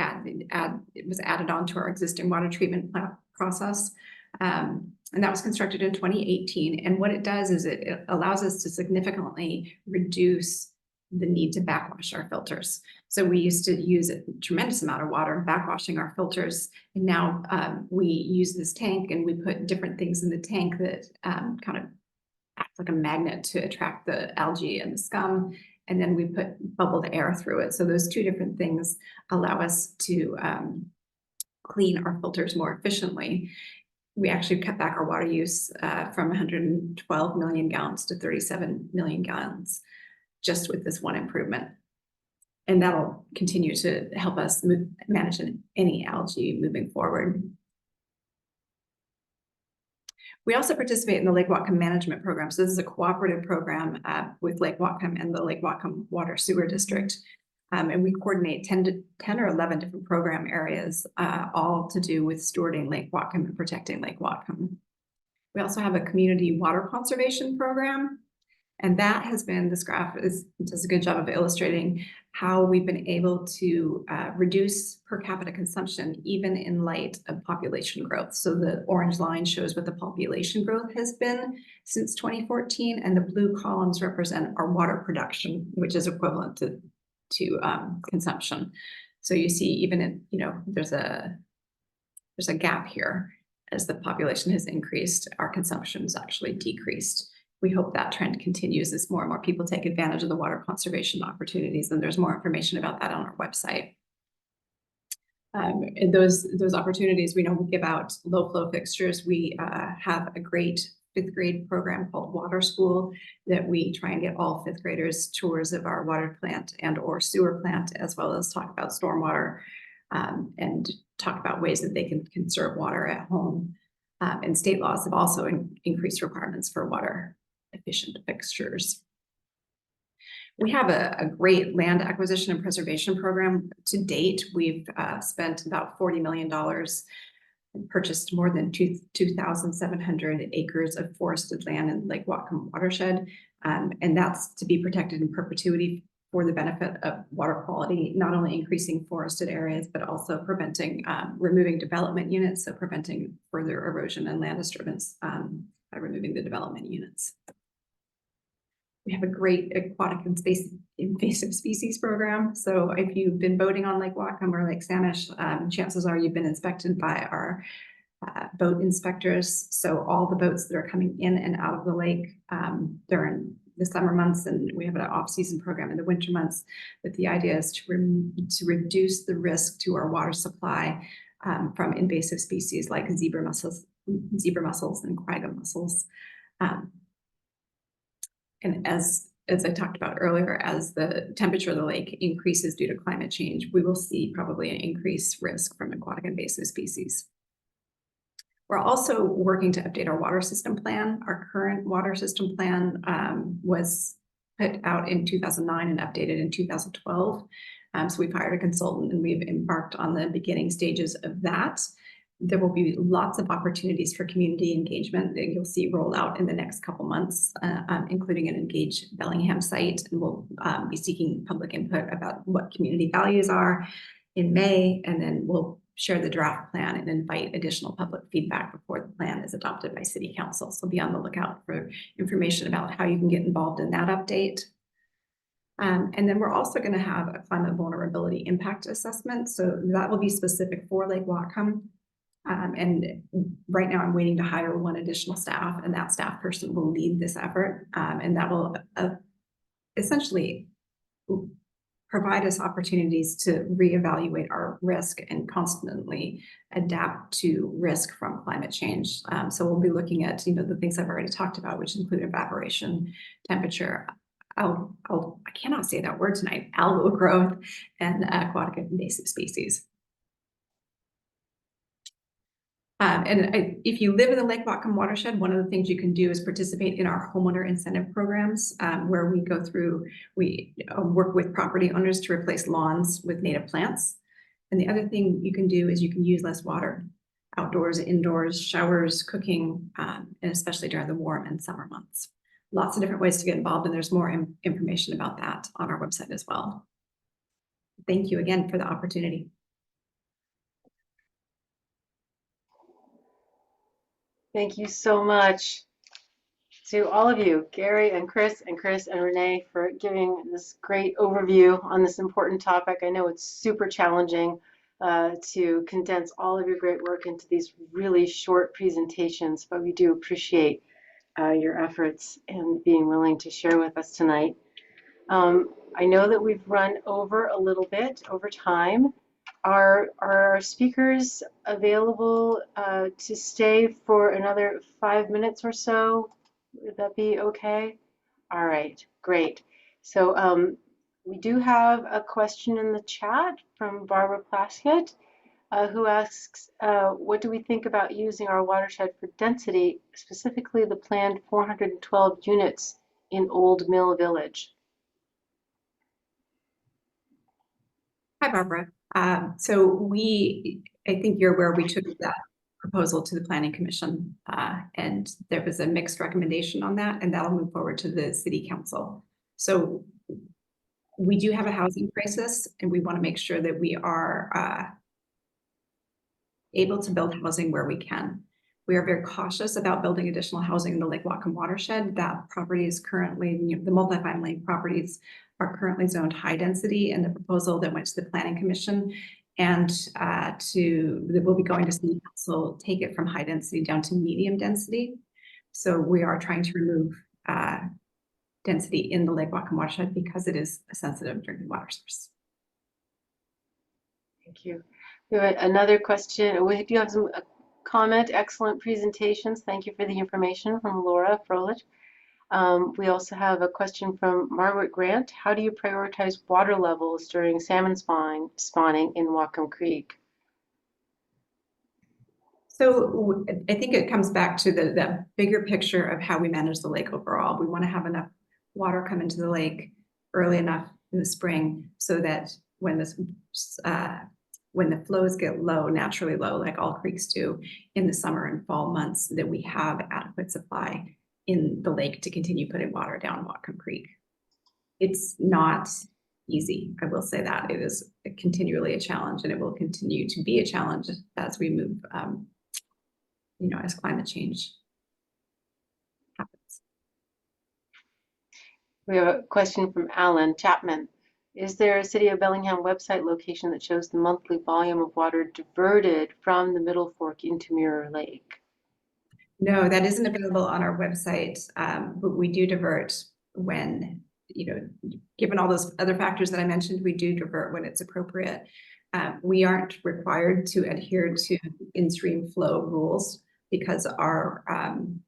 it was added on to our existing water treatment plant process. And that was constructed in 2018. And what it does is it allows us to significantly reduce the need to backwash our filters. So we used to use a tremendous amount of water backwashing our filters. And now we use this tank, and we put different things in the tank that kind of act like a magnet to attract the algae and the scum. And then we put bubbled air through it. So those two different things allow us to clean our filters more efficiently. We actually cut back our water use from 112 million gallons to 37 million gallons just with this one improvement. And that'll continue to help us manage any algae moving forward. We also participate in the Lake Whatcom Management Program. So this is a cooperative program with Lake Whatcom and the Lake Whatcom Water Sewer District. And we coordinate 10 or 11 different program areas, all to do with stewarding Lake Whatcom and protecting Lake Whatcom. We also have a community water conservation program. And that has been, this graph does a good job of illustrating how we've been able to reduce per capita consumption, even in light of population growth. So the orange line shows what the population growth has been since 2014, and the blue columns represent our water production, which is equivalent to consumption. So you see, even in, there's a gap here. As the population has increased, our consumption has actually decreased. We hope that trend continues as more and more people take advantage of the water conservation opportunities, and there's more information about that on our website. And those opportunities, we give out low flow fixtures. We have a great 5th grade program called Water School that we try and get all 5th graders tours of our water plant and or sewer plant, as well as talk about stormwater and talk about ways that they can conserve water at home. And state laws have also increased requirements for water efficient fixtures. We have a great land acquisition and preservation program. To date, we've spent about $40 million and purchased more than 2,700 acres of forested land in Lake Whatcom Watershed. And that's to be protected in perpetuity for the benefit of water quality, not only increasing forested areas, but also preventing, removing development units, so preventing further erosion and land disturbance by removing the development units. we have a great aquatic and space invasive species program. So if you've been boating on Lake Whatcom or Lake Sanish, chances are you've been inspected by our boat inspectors. So all the boats that are coming in and out of the lake during the summer months, and we have an off-season program in the winter months. But the idea is to reduce the risk to our water supply from invasive species like zebra mussels and quagga mussels. And as I talked about earlier, as the temperature of the lake increases due to climate change, we will see probably an increased risk from aquatic invasive species. We're also working to update our water system plan. Our current water system plan was put out in 2009 and updated in 2012. So we've hired a consultant and we've embarked on the beginning stages of that. There will be lots of opportunities for community engagement that you'll see rolled out in the next couple months, including an Engage Bellingham site. And we'll be seeking public input about what community values are in May, and then we'll share the draft plan and invite additional public feedback before the plan is adopted by City Council. So be on the lookout for information about how you can get involved in that update. And then we're also going to have a climate vulnerability impact assessment. So that will be specific for Lake Whatcom. And right now I'm waiting to hire one additional staff, and that staff person will lead this effort. And that will essentially provide us opportunities to reevaluate our risk and constantly adapt to risk from climate change. So we'll be looking at, the things I've already talked about, which include evaporation, temperature, I cannot say that word tonight, algal growth, and aquatic invasive species. If you live in the Lake Whatcom watershed, one of the things you can do is participate in our homeowner incentive programs, where we work with property owners to replace lawns with native plants. And the other thing you can do is you can use less water outdoors, indoors, showers, cooking, and especially during the warm and summer months. Lots of different ways to get involved, and there's more information about that on our website as well. Thank you again for the opportunity. Thank you so much to all of you, Gary and Chris and Renee, for giving this great overview on this important topic. I know it's super challenging to condense all of your great work into these really short presentations, but we do appreciate your efforts and being willing to share with us tonight. I know that we've run over a little bit over time. Are our speakers available to stay for another 5 minutes or so? Would that be okay? All right, great. So we do have a question in the chat from Barbara Plaskett, who asks, what do we think about using our watershed for density, specifically the planned 412 units in Old Mill Village? Hi, Barbara. So I think you're aware, we took that proposal to the Planning Commission, and there was a mixed recommendation on that, and that'll move forward to the City Council. So we do have a housing crisis, and we want to make sure that we are able to build housing where we can. We are very cautious about building additional housing in the Lake Whatcom watershed. That property is currently, the multifamily properties are currently zoned high density, and the proposal that went to the Planning Commission and that will be going to City Council, take it from high density down to medium density. So we are trying to remove density in the Lake Whatcom watershed because it is a sensitive drinking water source. Thank you. We have another question. We do have some comment. Excellent presentations. Thank you for the information from Laura Froelich. We also have a question from Margaret Grant. How do you prioritize water levels during salmon spawning in Whatcom Creek? So I think it comes back to the bigger picture of how we manage the lake overall. We want to have enough water come into the lake early enough in the spring so that when the flows get low, naturally low, like all creeks do in the summer and fall months, that we have adequate supply in the lake to continue putting water down Whatcom Creek. It's not easy, I will say that. It is continually a challenge, and it will continue to be a challenge as we move, as climate change happens. We have a question from Alan Chapman. Is there a City of Bellingham website location that shows the monthly volume of water diverted from the Middle Fork into Mirror Lake? No, that isn't available on our website, but we do divert when, given all those other factors that I mentioned, we do divert when it's appropriate. We aren't required to adhere to in-stream flow rules because our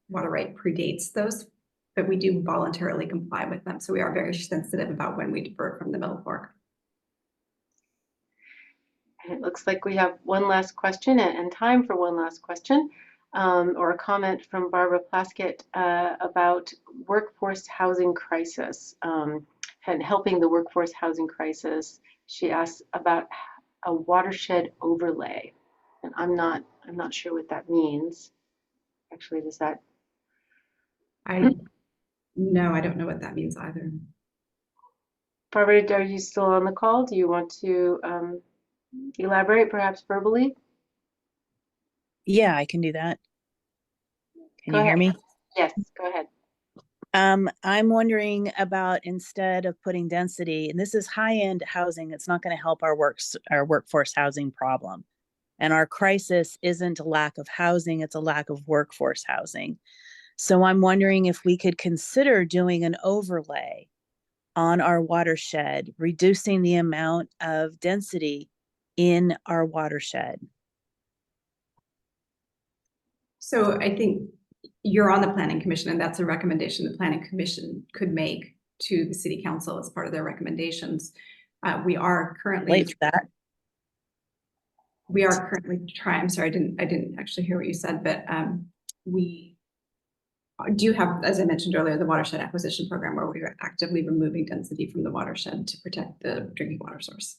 water right predates those, but we do voluntarily comply with them. So we are very sensitive about when we divert from the Middle Fork. And it looks like we have one last question and time for one last question. Or a comment from Barbara Plaskett about workforce housing crisis and helping the workforce housing crisis. She asked about a watershed overlay, and I'm not sure what that means. Actually, does that? No, I don't know what that means either. Barbara, are you still on the call? Do you want to elaborate, perhaps verbally? Yeah, I can do that. Can Go you hear ahead. me? Yes, go ahead. I'm wondering about, instead of putting density, and this is high-end housing, it's not going to help our workforce housing problem. And our crisis isn't a lack of housing, it's a lack of workforce housing. So I'm wondering if we could consider doing an overlay on our watershed, reducing the amount of density in our watershed. So I think you're on the Planning Commission, and that's a recommendation the Planning Commission could make to the City Council as part of their recommendations. We are currently Late for that. We are currently trying. I'm sorry, I didn't actually hear what you said, but we do have, as I mentioned earlier, the watershed acquisition program where we are actively removing density from the watershed to protect the drinking water source.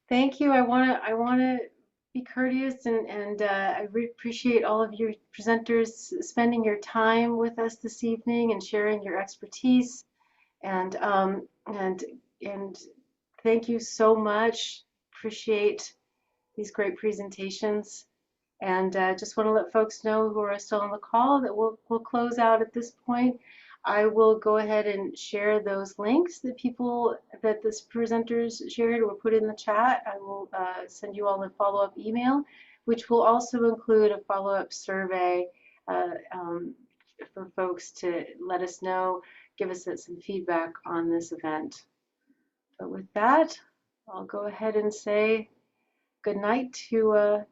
Thank you. I want to be courteous and I appreciate all of your presenters spending your time with us this evening and sharing your expertise. And thank you so much. Appreciate these great presentations. And just want to let folks know who are still on the call that we'll close out at this point. I will go ahead and share those links that the presenters shared or put in the chat. I will send you all a follow-up email, which will also include a follow-up survey for folks to let us know, give us some feedback on this event. But with that, I'll go ahead and say good night to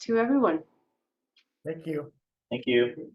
everyone. Thank you. Thank you.